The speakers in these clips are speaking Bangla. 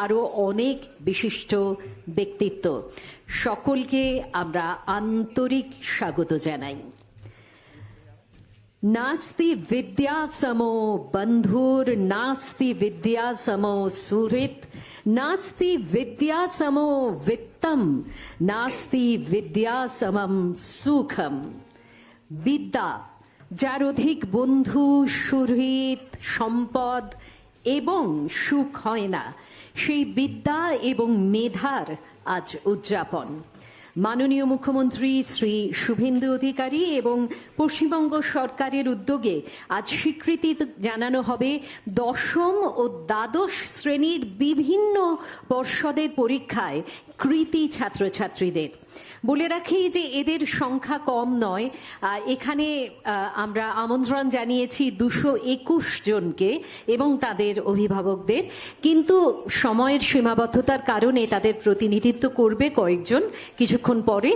আরও অনেক বিশিষ্ট ব্যক্তিত্ব, সকলকে আমরা আন্তরিক স্বাগত জানাই। नास्ति विद्या समो बंधुर नास्ति विद्या समो सुहृत नास्ति विद्या समो वित्तम नास्ति विद्या समम सुखम। বিদ্যা যার অধিক বন্ধু, সুহৃদ, সম্পদ এবং সুখ হয় না, সেই বিদ্যা এবং মেধার আজ উদযাপন। মাননীয় মুখ্যমন্ত্রী শ্রী শুভেন্দু অধিকারী এবং পশ্চিমবঙ্গ সরকারের উদ্যোগে আজ স্বীকৃতি জানানো হবে দশম ও দ্বাদশ শ্রেণীর বিভিন্ন পর্ষদের পরীক্ষায় কৃতী ছাত্রছাত্রীদের। বলে রাখি যে এদের সংখ্যা কম নয়, এখানে আমরা আমন্ত্রণ জানিয়েছি 221 জনকে এবং তাদের অভিভাবকদের, কিন্তু সময়ের সীমাবদ্ধতার কারণে তাদের প্রতিনিধিত্ব করবে কয়েকজন। কিছুক্ষণ পরে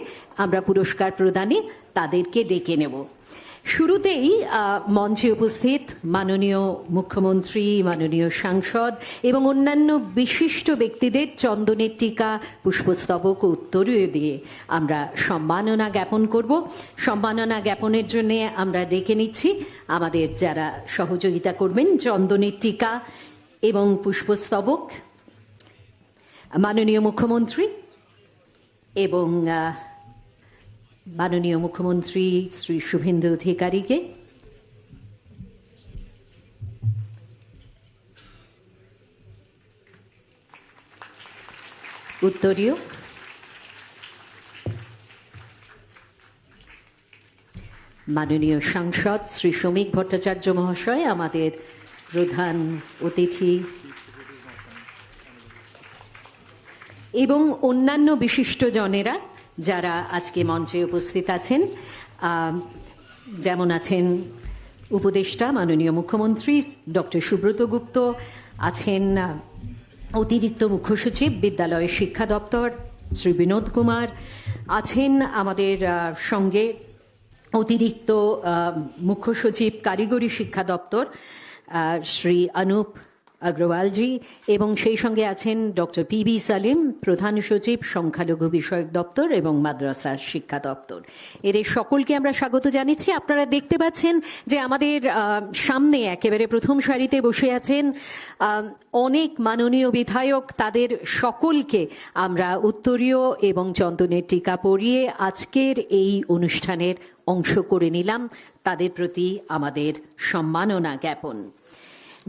আমরা পুরস্কার প্রদানে তাদেরকে ডেকে নেব। শুরুতেই মঞ্চে উপস্থিত মাননীয় মুখ্যমন্ত্রী, মাননীয় সাংসদ এবং অন্যান্য বিশিষ্ট ব্যক্তিদের চন্দনের টিকা, পুষ্পস্তবক ও উত্তরীয় দিয়ে আমরা সম্মাননা জ্ঞাপন করব। সম্মাননা জ্ঞাপনের জন্য আমরা ডেকে নিচ্ছি আমাদের যারা সহযোগিতা করবেন। চন্দনের টিকা এবং পুষ্পস্তবক মাননীয় মুখ্যমন্ত্রী এবং মাননীয় মুখ্যমন্ত্রী শ্রী শুভেন্দু অধিকারীকে। উত্তরীয় মাননীয় সাংসদ শ্রী শ্রমিক ভট্টাচার্য মহাশয়, আমাদের প্রধান অতিথি, এবং অন্যান্য বিশিষ্টজনেরা যারা আজকে মঞ্চে উপস্থিত আছেন। যেমন আছেন উপদেষ্টা মাননীয় মুখ্যমন্ত্রী ডক্টর সুব্রত গুপ্ত, আছেন অতিরিক্ত মুখ্য সচিব বিদ্যালয় শিক্ষা দপ্তর শ্রী বিনোদ কুমার, আছেন আমাদের সঙ্গে অতিরিক্ত মুখ্য সচিব কারিগরি শিক্ষা দপ্তর শ্রী অনুপ अग्रवाल जी, এবং সেই সঙ্গে আছেন ডক্টর পি.বি. সালিম, প্রধান সচিব সংখ্যালঘু বিষয়ক দপ্তর এবং মাদ্রাসা শিক্ষা দপ্তর। এদের সকলকে আমরা স্বাগত জানাচ্ছি। আপনারা দেখতে পাচ্ছেন যে আমাদের সামনে একেবারে প্রথম সারিতে বসে আছেন অনেক মাননীয় বিধায়ক। তাদের সকলকে আমরা উত্তরীয় এবং চন্দনের টিকা পরিয়ে আজকের এই অনুষ্ঠানের অংশ করে নিলাম। তাদের প্রতি আমাদের সম্মাননা জ্ঞাপন।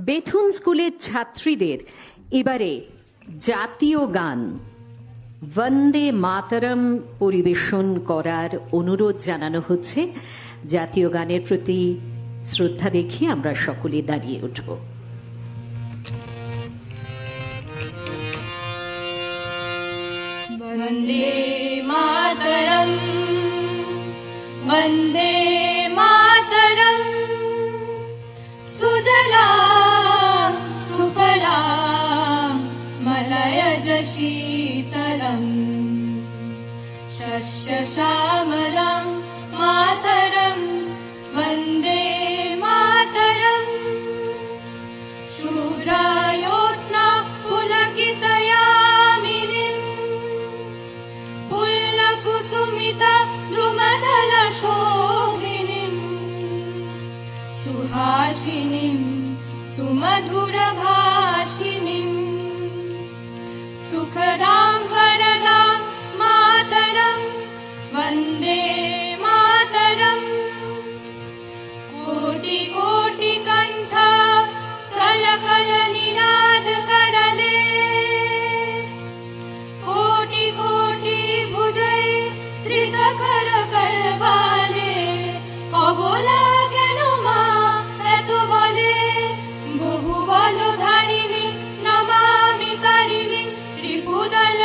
বেথুন স্কুলের ছাত্রীদের এবারে জাতীয় গান বন্দে মাতরম পরিবেশন করার অনুরোধ জানানো হচ্ছে। জাতীয় গানের প্রতি শ্রদ্ধা দেখিয়ে আমরা সকলে দাঁড়িয়ে উঠব। বন্দে মাতরম বন্দে মাতরম সুজলাম সুফলাম মলয়জ শীতলম শস্য শ্যামলম মাতরম বন্দে মাতরম শুভ্রায়োৎস্না পুলকিতয়ামিনীম ফুল্লকুসুমিতা দ্রুমদল শোভিনীম সুহাসিনীম সুমধুরভাষিনীম সুখদাং वरदां मातरं वन्दे मातरम् कोटि कोटि कण्ठ कलकल निनाद करले कोटि कोटि भुजै त्रितकर करवाले অবলা কেন মা এত বলে বহু বল ধারিণী নমামি তারিণী রিপুদল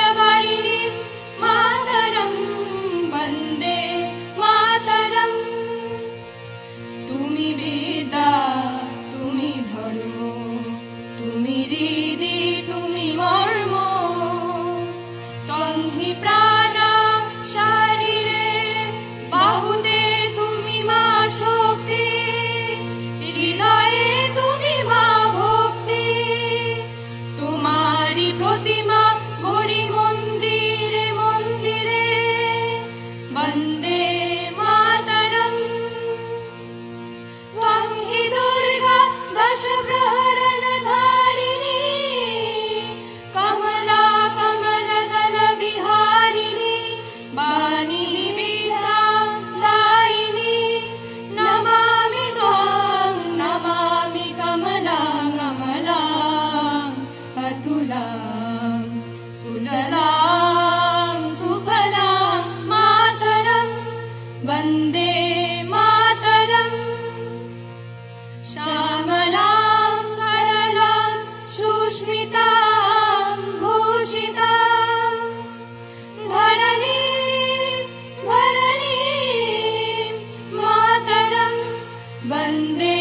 सुजलां सुफलां मातरं वन्दे मातरम् श्यामलां सरलां सुस्मितां भूषितां धरणीं मातरं वन्दे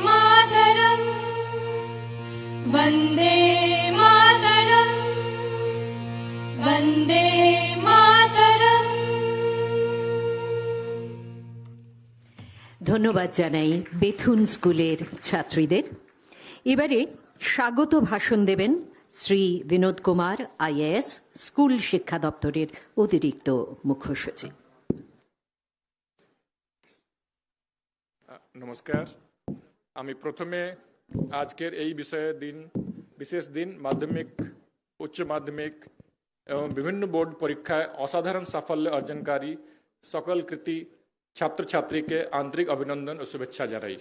मातरम् वन्दे मातरम् वन्दे मातरम्। ধন্যবাদ জানাই বেথুন স্কুলের ছাত্রীদের। এবারে স্বাগত ভাষণ দেবেন শ্রী বিনোদ কুমার আইএএস, স্কুল শিক্ষা দপ্তরের অতিরিক্ত মুখ্য সচিব। নমস্কার। আমি প্রথমে আজকের এই বিশেষ দিন মাধ্যমিক, উচ্চ মাধ্যমিক এবং বিভিন্ন বোর্ড পরীক্ষায় অসাধারণ সাফল্য অর্জনকারী সকল কৃতি ছাত্রছাত্রীকে আন্তরিক অভিনন্দন ও শুভেচ্ছা জানাই।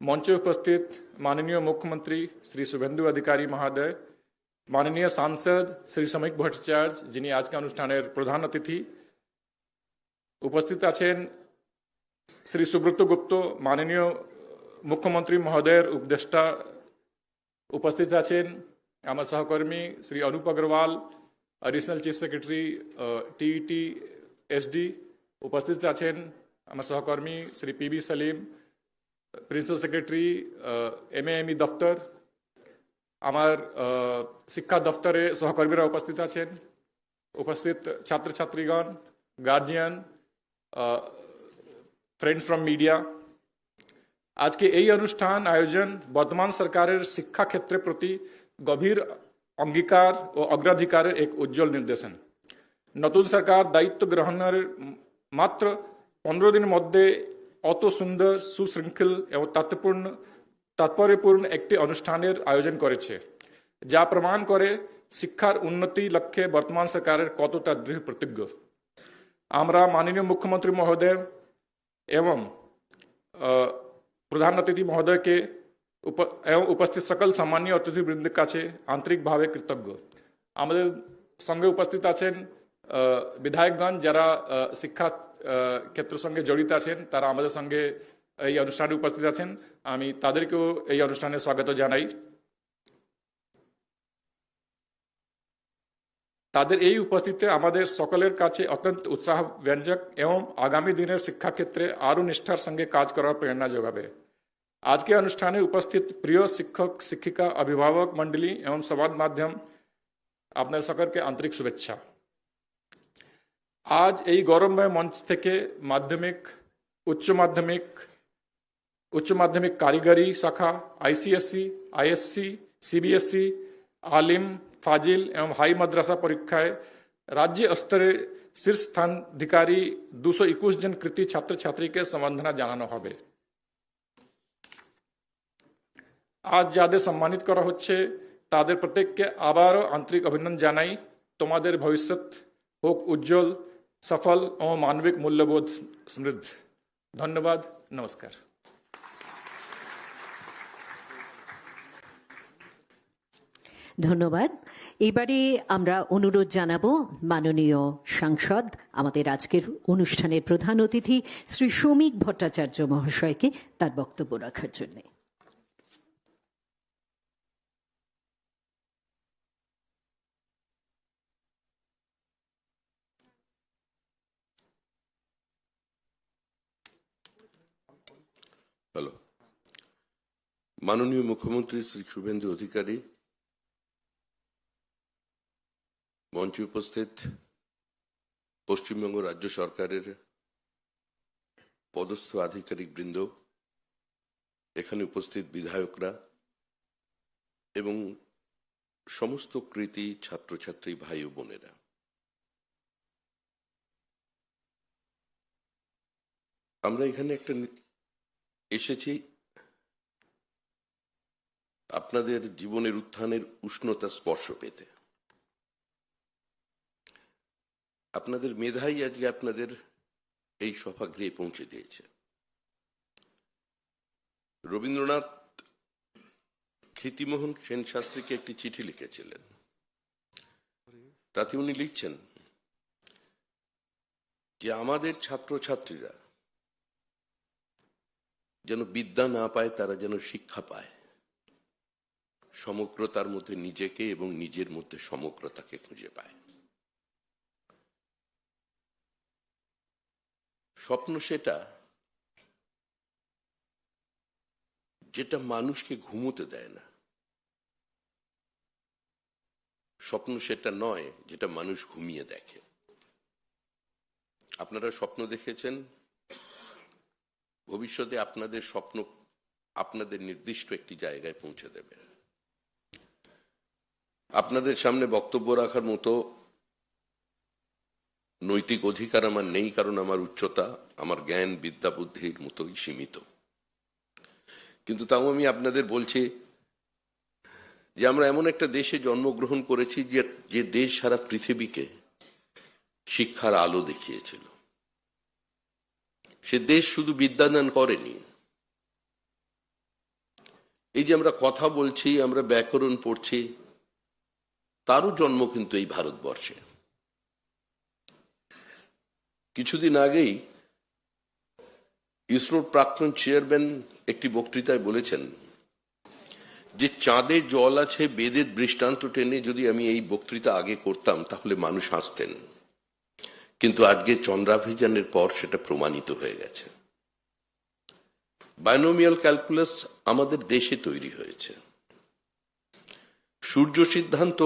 মঞ্চে উপস্থিত মাননীয় মুখ্যমন্ত্রী শ্রী শুভেন্দু অধিকারী মহোদয়, মাননীয় সাংসদ শ্রী শ্রমিক ভট্টাচার্য, যিনি আজকে অনুষ্ঠানের প্রধান অতিথি, উপস্থিত আছেন শ্রী সুব্রত গুপ্ত, মাননীয় মুখ্যমন্ত্রী মহোদয়ের উপদেষ্টা, উপস্থিত আছেন আমার সহকর্মী Shri Anup Agarwal, additional chief secretary TET SD, উপস্থিত আছেন আমার সহকর্মী Shri PB Salim, principal secretary MAME দপ্তর, আমার শিক্ষা দপ্তরে সহকর্মীরা উপস্থিত আছেন, উপস্থিত ছাত্রছাত্রীগণ, গার্জিয়ান, ফ্রেন্ডস ফ্রম মিডিয়া। আজকে এই অনুষ্ঠান আয়োজন বর্তমান সরকারের শিক্ষা ক্ষেত্রের প্রতি গভীর অঙ্গীকার ও অগ্রাধিকারের এক উজ্জ্বল নির্দেশন। নতুন সরকার দায়িত্ব গ্রহণের মাত্র 15 দিনের মধ্যে অত সুন্দর, সুশৃঙ্খল এবং তাৎপর্যপূর্ণ একটি অনুষ্ঠানের আয়োজন করেছে, যা প্রমাণ করে শিক্ষার উন্নতি লক্ষ্যে বর্তমান সরকারের কতটা দৃঢ় প্রতিজ্ঞ। আমরা মাননীয় মুখ্যমন্ত্রী মহোদয় এবং প্রধান অতিথি মহোদয়কে এবং উপস্থিত সকল সম্মানীয় অতিথিবৃন্দের কাছে আন্তরিকভাবে কৃতজ্ঞ। আমাদের সঙ্গে উপস্থিত আছেন বিধায়কগণ, যারা শিক্ষা ক্ষেত্রের সঙ্গে জড়িত আছেন, তারা আমাদের সঙ্গে এই অনুষ্ঠানে উপস্থিত আছেন। আমি তাদেরকেও এই অনুষ্ঠানে স্বাগত জানাই। তাদের এই উপস্থিতি আমাদের সকলের কাছে অত্যন্ত উৎসাহ ব্যঞ্জক এবং আগামী দিনের শিক্ষাক্ষেত্রে আরও নিষ্ঠার সঙ্গে কাজ করার প্রেরণা যোগাবে। আজকে অনুষ্ঠানে উপস্থিত প্রিয় শিক্ষক, শিক্ষিকা, অভিভাবক মণ্ডলী এবং সংবাদ মাধ্যম, আপনাদের সকলকে আন্তরিক শুভেচ্ছা। আজ এই গৌরবময় মঞ্চ থেকে মাধ্যমিক, উচ্চ মাধ্যমিক কারিগরি শাখা, আইসিএসসি, আইএসসি, সিবিএসই, আলিম, ফাজিল এবং হাই মাদ্রাসা পরীক্ষায় রাজ্য স্তরে শীর্ষ স্থানাধিকারী 221 জন কৃতি ছাত্রছাত্রীকে সম্বর্ধনা জানানো হবে। আজ যাদের সম্মানিত করা হচ্ছে তাদের প্রত্যেককে আবারও আন্তরিক অভিনন্দন জানাই। তোমাদের ভবিষ্যৎ হোক উজ্জ্বল, সফল ও মানবিক মূল্যবোধ সমৃদ্ধ। ধন্যবাদ, নমস্কার। ধন্যবাদ। এবারে আমরা অনুরোধ জানাবো মাননীয় সাংসদ, আমাদের আজকের অনুষ্ঠানের প্রধান অতিথি শ্রী শ্রমিক ভট্টাচার্য মহাশয়কে তার বক্তব্য রাখার জন্য। হ্যালো। মাননীয় মুখ্যমন্ত্রী শ্রী শুভেন্দু অধিকারী, মঞ্চে উপস্থিত পশ্চিমবঙ্গ রাজ্য সরকারের পদস্থ আধিকারিক বৃন্দ, এখানে উপস্থিত বিধায়করা এবং সমস্ত কৃতি ছাত্রছাত্রী ভাই ও বোনেরা, আমরা এখানে এসেছি আপনাদের জীবনের উত্থানের উষ্ণতা স্পর্শ পেতে। আপনাদের মেধাই আজকে আপনাদের এই সভাগৃহে পৌঁছে দিয়েছে। রবীন্দ্রনাথ ক্ষিতিমোহন সেন শাস্ত্রীকে একটি চিঠি লিখেছিলেন, তাতে উনি লিখছেন যে আমাদের ছাত্রছাত্রীরা যেন বিদ্যা না পায়, তারা যেন শিক্ষা পায়, সমগ্রতার মধ্যে নিজেকে এবং নিজের মধ্যে সমগ্রতাকে খুঁজে পায়। স্বপ্ন সেটা যেটা মানুষকে ঘুমোতে দেয় না, স্বপ্ন সেটা নয় যেটা মানুষ ঘুমিয়ে দেখে। আপনারা স্বপ্ন দেখেছেন, ভবিষ্যতে আপনাদের স্বপ্ন আপনাদের নির্দিষ্ট একটি জায়গায় পৌঁছে দেবে। আপনাদের সামনে বক্তব্য রাখার মতো নৈতিক অধিকার আমার নেই, কারণ আমার উচ্চতা আমার জ্ঞান বিদ্যা বুদ্ধির মতোই সীমিত। কিন্তু তাও আমি আপনাদের বলছি যে আমরা এমন একটা দেশে জন্মগ্রহণ করেছি যে দেশ সারা পৃথিবীকে শিক্ষার আলো দেখিয়েছিল। সে দেশ শুধু বিদ্যাদান করেনি, এই যে আমরা কথা বলছি, আমরা ব্যাকরণ পড়ছি, তারও জন্ম কিন্তু এই ভারতবর্ষে। কিছুদিন আগেই ইসরোর প্রাক্তন চেয়ারম্যান একটি বক্তৃতায় বলেছেন যে চাঁদে জল আছে বেদের দৃষ্টান্ত টেনে যদি আমি এই বক্তৃতা আগে করতাম তাহলে মানুষ হাসতেন, কিন্তু আজকে চন্দ্রাভিযানের পর সেটা প্রমাণিত হয়ে গেছে। বাইনোমিয়াল ক্যালকুলাস আমাদের দেশে তৈরি হয়েছে। সূর্য সিদ্ধান্ত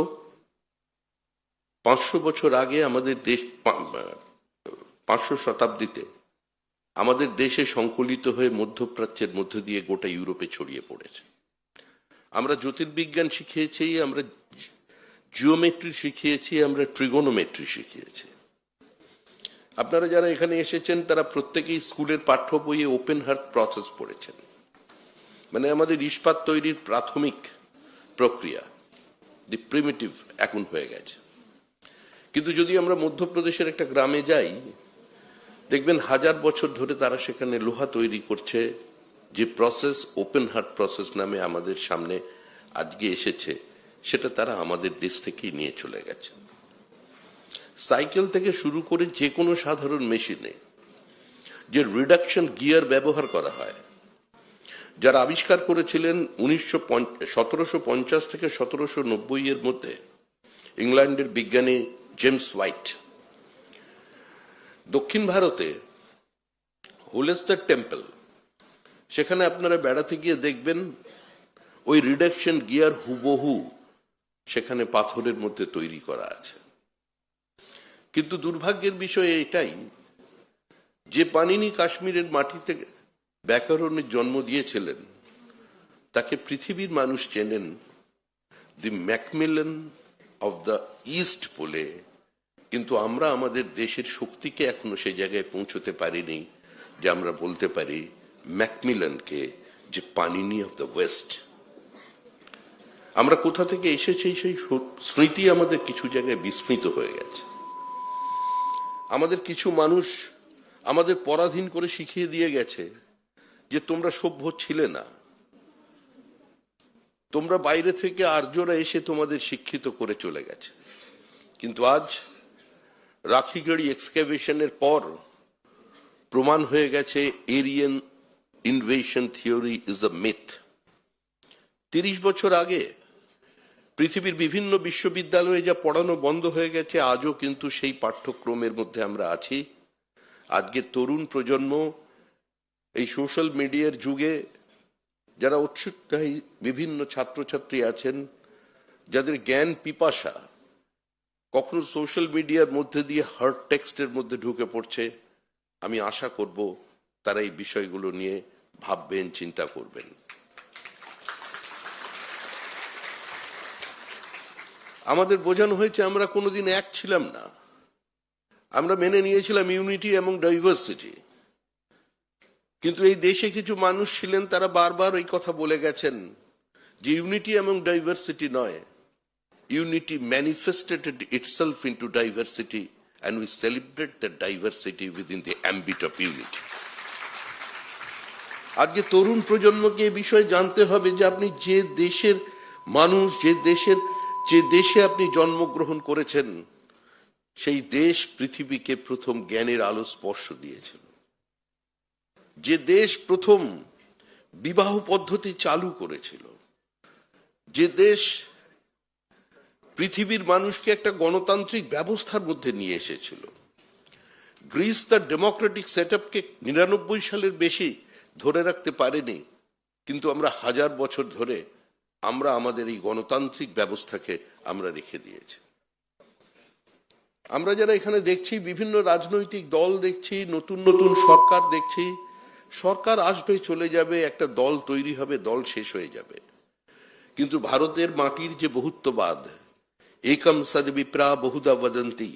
500 বছর আগে আমাদের দেশ 500 শতাব্দীতে আমাদের দেশে সংকলিত হয়ে মধ্যপ্রাচ্যের মধ্য দিয়ে গোটা ইউরোপে ছড়িয়ে পড়েছে। আমরা জ্যোতির্বিজ্ঞান শিখিয়েছি, আমরা জিওমেট্রি শিখিয়েছি, আমরা ট্রিগোনোমেট্রি শিখিয়েছি। আপনারা যারা এখানে এসেছেন তারা প্রত্যেকেই স্কুলের পাঠ্য বইয়ে ওপেন হার্ট প্রসেস পড়েছেন, মানে আমাদের ইস্পাত তৈরির প্রাথমিক প্রক্রিয়া, দি প্রিমিটিভ এখন হয়ে গেছে। কিন্তু যদি আমরা মধ্যপ্রদেশের একটা গ্রামে যাই, দেখবেন 1000 বছর ধরে তারা সেখানে লোহা তৈরি করছে, যে প্রসেস ওপেন হার্ট প্রসেস নামে আমাদের সামনে আজকে এসেছে, সেটা তারা আমাদের দেশ থেকেই নিয়ে চলে গেছে। সাইকেল থেকে শুরু করে যে কোনো সাধারণ মেশিনে যে রিডাকশন গিয়ার ব্যবহার করা হয়, যারা আবিষ্কার করেছিলেন 1750 থেকে 1790 এর মধ্যে ইংল্যান্ডের বিজ্ঞানী জেমস হোয়াইট। দক্ষিণ ভারতে হোলেস্টার টেম্পল, সেখানে আপনারা বেড়াতে গিয়ে দেখবেন ওই রিডাকশন গিয়ার হুবহু সেখানে পাথরের মধ্যে তৈরি করা আছে। কিন্তু দুর্ভাগ্যের বিষয় এটাই যে পানিনি কাশ্মীরের মাটিতে ব্যাকরণের জন্ম দিয়েছিলেন, তাকে পৃথিবীর মানুষ চেনেন দি ম্যাকমিলান অফ দ্য ইস্ট বলে, কিন্তু আমরা আমাদের দেশের শক্তিকে এখনো সেই জায়গায় পৌঁছতে পারিনি যে আমরা বলতে পারি ম্যাকমিলানকে যে পানিনি অফ দ্য ওয়েস্ট। আমরা কোথা থেকে এসেছি সেই স্মৃতি আমাদের কিছু জায়গায় বিস্মৃত হয়ে গেছে। আমাদের কিছু মানুষ আমাদের পরাধীন করে শিখিয়ে দিয়ে গেছে যে তোমরা সভ্য ছিলে না, তোমরা বাইরে থেকে আর্যরা এসে তোমাদের শিক্ষিত করে চলে গেছে। কিন্তু আজ রাখিগড়ি এক্সক্যাভেশনের পর প্রমাণ হয়ে গেছে Aryan invasion theory is a myth. 30 বছর আগে পৃথিবীর বিভিন্ন বিশ্ববিদ্যালয়ে যা পড়ানো বন্ধ হয়ে গেছে, আজও কিন্তু সেই পাঠ্যক্রমের মধ্যে আমরা আছি। আজকে তরুণ প্রজন্ম এই সোশ্যাল মিডিয়ার যুগে যারা উৎসাহী বিভিন্ন ছাত্রছাত্রী আছেন, যাদের জ্ঞান পিপাসা কখনো সোশ্যাল মিডিয়ার মধ্যে দিয়ে হার্ড টেক্সটের মধ্যে ঢুকে পড়ছে, আমি আশা করব তারা এই বিষয়গুলো নিয়ে ভাববেন, চিন্তা করবেন। আমাদের বোঝানো হয়েছে আমরা কোনোদিন এক ছিলাম না, আমরা মেনে নিয়েছিলাম ইউনিটি এবং ডাইভার্সিটি। কিন্তু এই দেশে কিছু মানুষ ছিলেন, তারা বারবার এই কথা বলে গেছেন যে ইউনিটি এবং ডাইভার্সিটি নয়, unity manifested itself into diversity and we celebrate the diversity within the ambit of unity. আজকে তরুণ প্রজন্মকে এই বিষয়ে জানতে হবে যে আপনি যে দেশের মানুষ, যে দেশের যে দেশে আপনি জন্মগ্রহণ করেছেন সেই দেশ পৃথিবীকে প্রথম জ্ঞানের আলো স্পর্শ দিয়েছিল, যে দেশ প্রথম বিবাহ পদ্ধতি চালু করেছিল, যে দেশ পৃথিবীর মানুষকে একটা গণতান্ত্রিক ব্যবস্থার মধ্যে নিয়ে এসেছিল। গ্রিস তার ডেমোক্রেটিক সেটআপকে 99 সালের বেশি ধরে রাখতে পারেনি, কিন্তু আমরা 1000 বছর ধরে আমরা আমাদের এই গণতান্ত্রিক ব্যবস্থাকে আমরা রেখে দিয়েছি। আমরা যারা এখানে দেখছি, বিভিন্ন রাজনৈতিক দল দেখছি, নতুন নতুন সরকার দেখছি, সরকার আসবে চলে যাবে, একটা দল তৈরি হবে, দল শেষ হয়ে যাবে, কিন্তু ভারতের মাটির যে বহুত্ববাদ, একম সদ বিপ্রা বহুদা বদন্তি,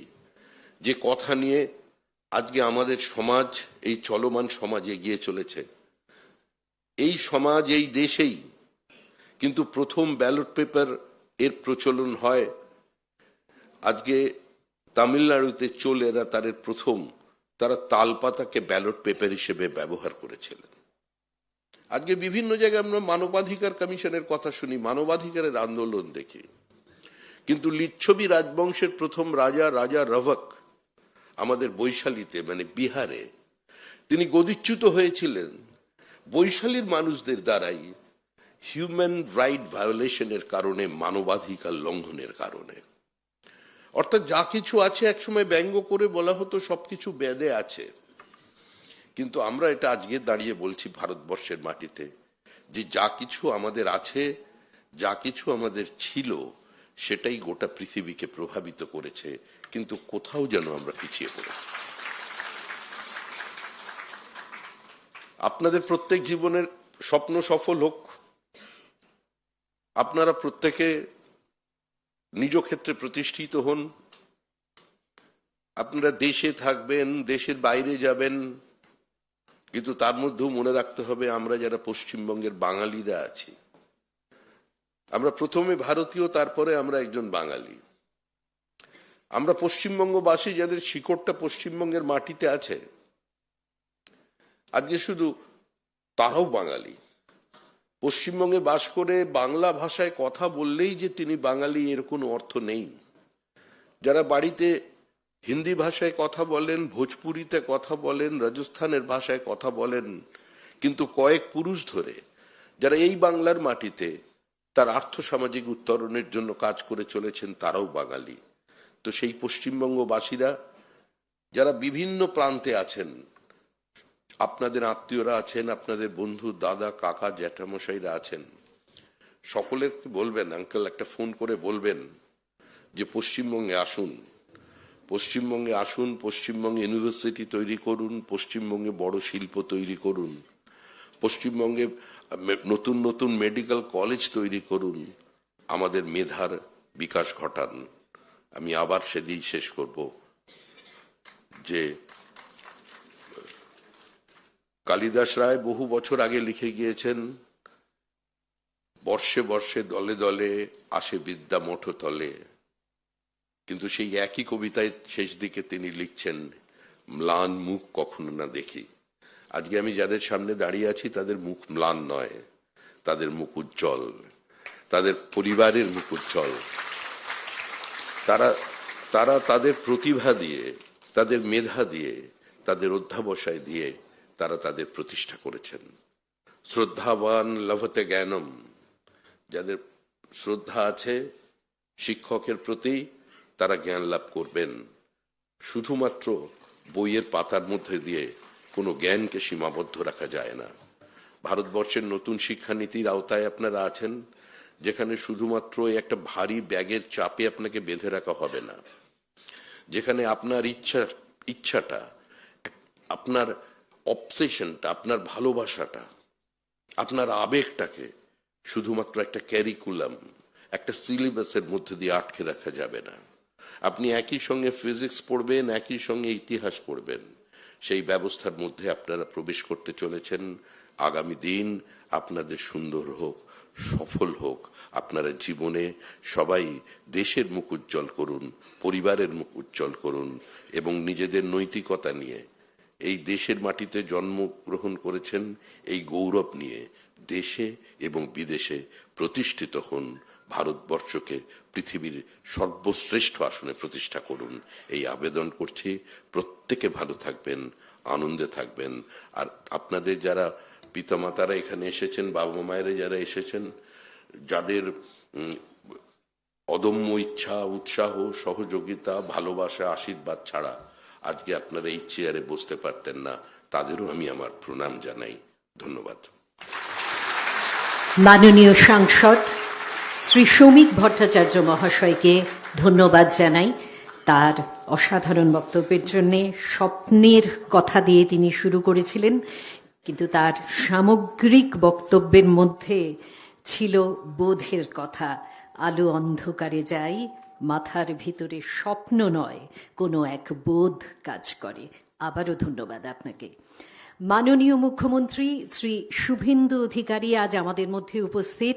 যে কথা নিয়ে আজকে আমাদের সমাজ, এই চলমান সমাজ এগিয়ে চলেছে, এই সমাজ, এই দেশেই কিন্তু প্রথম ব্যালট পেপার এর প্রচলন হয়। আজকে তামিলনাড়ুতে চোলেরা তাদের প্রথম তারা তালপাতাকে ব্যালট পেপার হিসেবে ব্যবহার করেছিলেন। আজকে বিভিন্ন জায়গায় আমরা মানবাধিকার কমিশনের কথা শুনি, মানবাধিকারের আন্দোলন দেখি, কিন্তু লিচ্ছবি রাজবংশের প্রথম রাজা, রাজা রভক, আমাদের বৈশালীতে মানে বিহারে, তিনি গদিচ্যুত হয়েছিলেন বৈশালীর মানুষদের দ্বারাই হিউম্যান রাইট ভায়োলেশনের কারণে, মানবাধিকার লঙ্ঘনের কারণে। অর্থাৎ যা কিছু আছে, একসময় ব্যঙ্গ করে বলা হতো সবকিছু বেদে আছে, কিন্তু আমরা এটা আজকে দাঁড়িয়ে বলছি ভারতবর্ষের মাটিতে যে যা কিছু আমাদের আছে, যা কিছু আমাদের ছিল, সেটাই গোটা পৃথিবীকে প্রভাবিত করেছে, কিন্তু কোথাও যেন আমরা পিছিয়ে পড়েছি। আপনাদের প্রত্যেক জীবনের স্বপ্ন সফল হোক, আপনারা প্রত্যেকে নিজ ক্ষেত্রে প্রতিষ্ঠিত হন, আপনারা দেশে থাকবেন, দেশের বাইরে যাবেন, কিন্তু তার মধ্যেও মনে রাখতে হবে আমরা যারা পশ্চিমবঙ্গের বাঙালিরা আছি, আমরা প্রথমে ভারতীয়, তারপরে আমরা একজন বাঙালি। আমরা পশ্চিমবঙ্গবাসী যাদের শিকড়টা পশ্চিমবঙ্গের মাটিতে আছে, আজকে শুধু তারাও বাঙালি। পশ্চিমবঙ্গে বাস করে বাংলা ভাষায় কথা বললেই যে তিনি বাঙালি এর কোনো অর্থ নেই। যারা বাড়িতে হিন্দি ভাষায় কথা বলেন, ভোজপুরিতে কথা বলেন, রাজস্থানের ভাষায় কথা বলেন, কিন্তু কয়েক পুরুষ ধরে যারা এই বাংলার মাটিতে তার আর্থসামাজিক উত্তরণের জন্য কাজ করে চলেছেন, তারাও বাঙালি। তো সেই পশ্চিমবঙ্গবাসীরা যারা বিভিন্ন প্রান্তে আছেন, আপনাদের আত্মীয়রা আছেন, আপনাদের বন্ধু, দাদা, কাকা, জ্যাঠামশাইরা আছেন, সকলে বলবেন, আঙ্কেল একটা ফোন করে বলবেন যে পশ্চিমবঙ্গে আসুন, পশ্চিমবঙ্গে আসুন, পশ্চিমবঙ্গে ইউনিভার্সিটি তৈরি করুন, পশ্চিমবঙ্গে বড় শিল্প তৈরি করুন, পশ্চিমবঙ্গে নতুন নতুন মেডিকেল কলেজ তৈরি করুন, আমাদের মেধার বিকাশ ঘটান। আমি আবার সেদিন শেষ করব যে কালিদাস রায় বহু বছর আগে লিখে গিয়েছেন, বর্ষে বর্ষে দলে দলে আসে বিদ্যা মঠ তলে, কিন্তু সেই একই কবিতায় শেষ দিকে তিনি লিখছেন, ম্লান মুখ কখনো না দেখি। আজকে আমি যাদের সামনে দাঁড়িয়ে আছি তাদের মুখ ম্লান নয়, তাদের মুখ উজ্জ্বল, তাদের পরিবারের মুখ উজ্জ্বল। তারা তাদের প্রতিভা দিয়ে, তাদের মেধা দিয়ে, তাদের অধ্যাবসায় দিয়ে তারা তাদের প্রতিষ্ঠা করেছেন। শ্রদ্ধাবান লভতে জ্ঞানম, যাদের শ্রদ্ধা আছে শিক্ষকের প্রতি, তারা জ্ঞান লাভ করবেন। শুধুমাত্র বইয়ের পাতার মধ্যে দিয়ে কোনো জ্ঞানকে সীমাবদ্ধ রাখা যায় না। ভারতবর্ষের নতুন শিক্ষানীতির আওতায় আপনারা আছেন, যেখানে শুধুমাত্র একটা ভারী ব্যাগের চাপে আপনাকে বেঁধে রাখা হবে না, যেখানে আপনার ইচ্ছাটা, আপনার অবসেশনটা, আপনার ভালোবাসাটা, আপনার আবেগটাকে শুধুমাত্র একটা ক্যারিকুলাম, একটা সিলেবাসের মধ্যে দিয়ে আটকে রাখা যাবে না। আপনি একই সঙ্গে ফিজিক্স পড়বেন, একই সঙ্গে ইতিহাস পড়বেন, সেই ব্যবস্থার মধ্যে আপনারা প্রবেশ করতে চলেছেন। আগামী দিন আপনাদের সুন্দর হোক, সফল হোক, আপনারা জীবনে সবাই দেশের মুখ উজ্জ্বল করুন, পরিবারের মুখ উজ্জ্বল করুন, এবং নিজেদের নৈতিকতা নিয়ে এই দেশের মাটিতে জন্মগ্রহণ করেছেন, এই গৌরব নিয়ে দেশে এবং বিদেশে প্রতিষ্ঠিত হন। ভারতবর্ষকে পৃথিবীর সর্বশ্রেষ্ঠ আসনে প্রতিষ্ঠা করুন, এই আবেদন করছি। প্রত্যেকে ভালো থাকবেন, আনন্দে থাকবেন। আর আপনাদের যারা পিতামাতারা এখানে এসেছেন, বাবা মায়েরা যারা এসেছেন, যাদের অদম্য ইচ্ছা, উৎসাহ, সহযোগিতা, ভালোবাসা, আশীর্বাদ ছাড়া আজকে আপনারা এই চেয়ারে বসতে পারতেন না, তাদেরও আমি আমার প্রণাম জানাই। ধন্যবাদ। মাননীয় সাংসদ শ্রী সৌমিক ভট্টাচার্য মহাশয়কে ধন্যবাদ জানাই তার অসাধারণ বক্তব্যের জন্যে। স্বপ্নের কথা দিয়ে তিনি শুরু করেছিলেন, কিন্তু তার সামগ্রিক বক্তব্যের মধ্যে ছিল বোধের কথা। আলো অন্ধকারে যাই, মাথার ভিতরে স্বপ্ন নয়, কোনো এক বোধ কাজ করে। আবারও ধন্যবাদ আপনাকে। মাননীয় মুখ্যমন্ত্রী শ্রী শুভেন্দু অধিকারী আজ আমাদের মধ্যে উপস্থিত।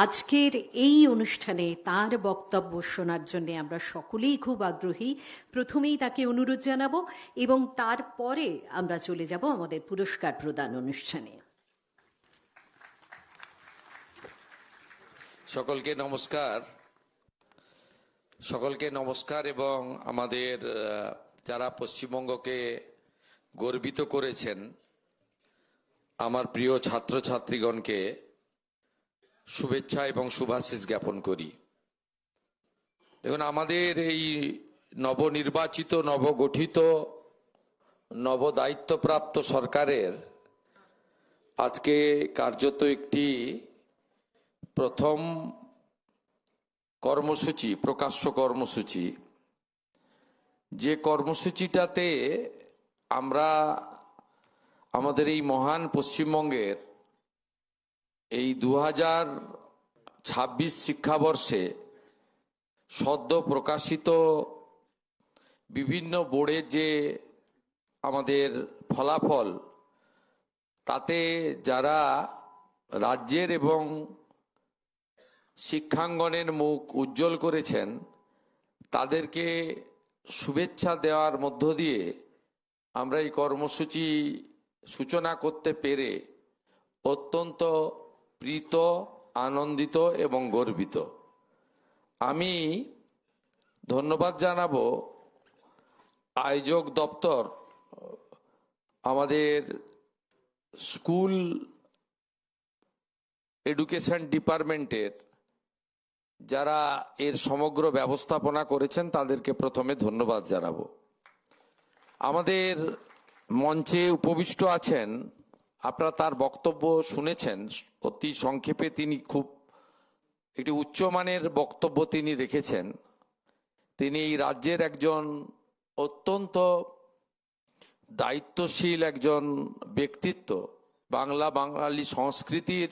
আজকের এই অনুষ্ঠানে তার বক্তব্য শোনার জন্য আমরা সকলেই খুব আগ্রহী। প্রথমেই তাকে অনুরোধ জানাবো এবং তারপরে আমরা চলে যাব আমাদের পুরস্কার প্রদান অনুষ্ঠানে। সকলকে নমস্কার। সকলকে নমস্কার এবং আমাদের যারা পশ্চিমবঙ্গকে গর্বিত করেছেন, আমার প্রিয় ছাত্রছাত্রীগণকে শুভেচ্ছা এবং শুভাশিস জ্ঞাপন করি। দেখুন, আমাদের এই নবনির্বাচিত, নবগঠিত, নবদায়িত্বপ্রাপ্ত সরকারের আজকে কার্যত একটি প্রথম কর্মসূচি, প্রকাশ্য কর্মসূচি, যে কর্মসূচিটাতে আমরা আমাদের এই মহান পশ্চিমবঙ্গের এই 2026 শিক্ষাবর্ষে সদ্য প্রকাশিত বিভিন্ন বোর্ডের যে আমাদের ফলাফল, তাতে যারা রাজ্যের এবং শিক্ষাঙ্গনের মুখ উজ্জ্বল করেছেন, তাদেরকে শুভেচ্ছা দেওয়ার মধ্য দিয়ে আমরা এই কর্মসূচি সূচনা করতে পেরে অত্যন্ত প্রীত, আনন্দিত এবং গর্বিত। আমি ধন্যবাদ জানাবো আয়োজক দপ্তর, আমাদের স্কুল এডুকেশন ডিপার্টমেন্টের যারা এর সমগ্র ব্যবস্থাপনা করেছেন, তাদেরকে প্রথমে ধন্যবাদ জানাবো। আমাদের মঞ্চে উপবিষ্ট আছেন, আপনারা তার বক্তব্য শুনেছেন। অতি সংক্ষেপে তিনি খুব একটি উচ্চমানের বক্তব্য তিনি রেখেছেন। তিনি এই রাজ্যের একজন অত্যন্ত দায়িত্বশীল একজন ব্যক্তিত্ব, বাঙালি সংস্কৃতির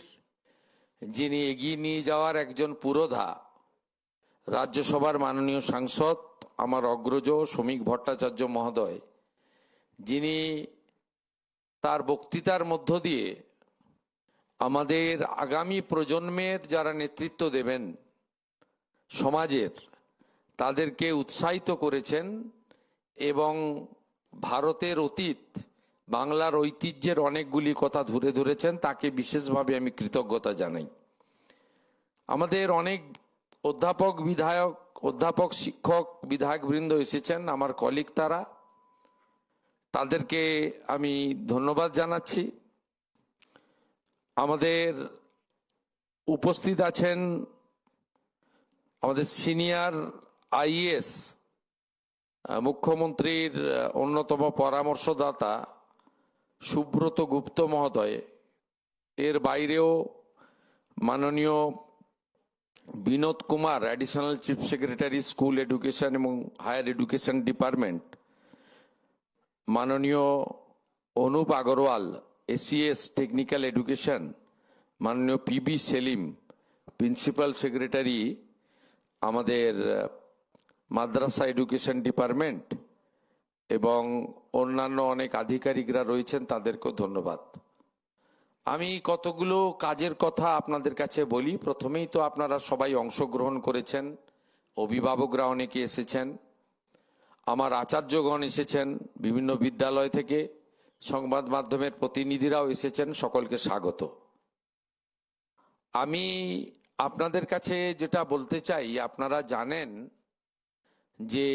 যিনি এগিয়ে নিয়ে যাওয়ার একজন পুরোধা। রাজ্যসভার মাননীয় সাংসদ আমার অগ্রজ সৌমিক ভট্টাচার্য মহোদয়, যিনি তার বক্তৃতার মধ্য দিয়ে আমাদের আগামী প্রজন্মের যারা নেতৃত্ব দেবেন সমাজের, তাদেরকে উৎসাহিত করেছেন এবং ভারতের অতীত, বাংলার ঐতিহ্যের অনেকগুলি কথা ধরে ধরেছেন। তাকে বিশেষভাবে আমি কৃতজ্ঞতা জানাই। আমাদের অনেক অধ্যাপক, শিক্ষক, বিধায়কবৃন্দ এসেছেন, আমার কলিগ, তাদেরকে আমি ধন্যবাদ জানাচ্ছি। আমাদের উপস্থিত আছেন আমাদের সিনিয়র আইএএস, মুখ্যমন্ত্রীর অন্যতম পরামর্শদাতা সুব্রত গুপ্ত মহোদয়। এর বাইরেও মাননীয় Binod Kumar, additional chief secretary, school education এবং হায়ার এডুকেশন ডিপার্টমেন্ট, মাননীয় Anup Agarwal, ACS technical education, মাননীয় পিবি সেলিম, প্রিন্সিপাল সেক্রেটারি আমাদের মাদ্রাসা এডুকেশন ডিপার্টমেন্ট, এবং অন্যান্য অনেক আধিকারিকরা রয়েছেন, তাদেরকেও ধন্যবাদ। আমি কতগুলো কাজের কথা আপনাদের কাছে বলি। প্রথমেই তো আপনারা সবাই অংশগ্রহণ করেছেন, অভিভাবকরা অনেকে এসেছেন, আমার আচার্যগণ এসেছেন বিভিন্ন বিদ্যালয় থেকে, সংবাদ মাধ্যমের প্রতিনিধিরাও এসেছেন, সকলকে স্বাগত। আমি আপনাদের কাছে যেটা বলতে চাই, আপনারা জানেন যে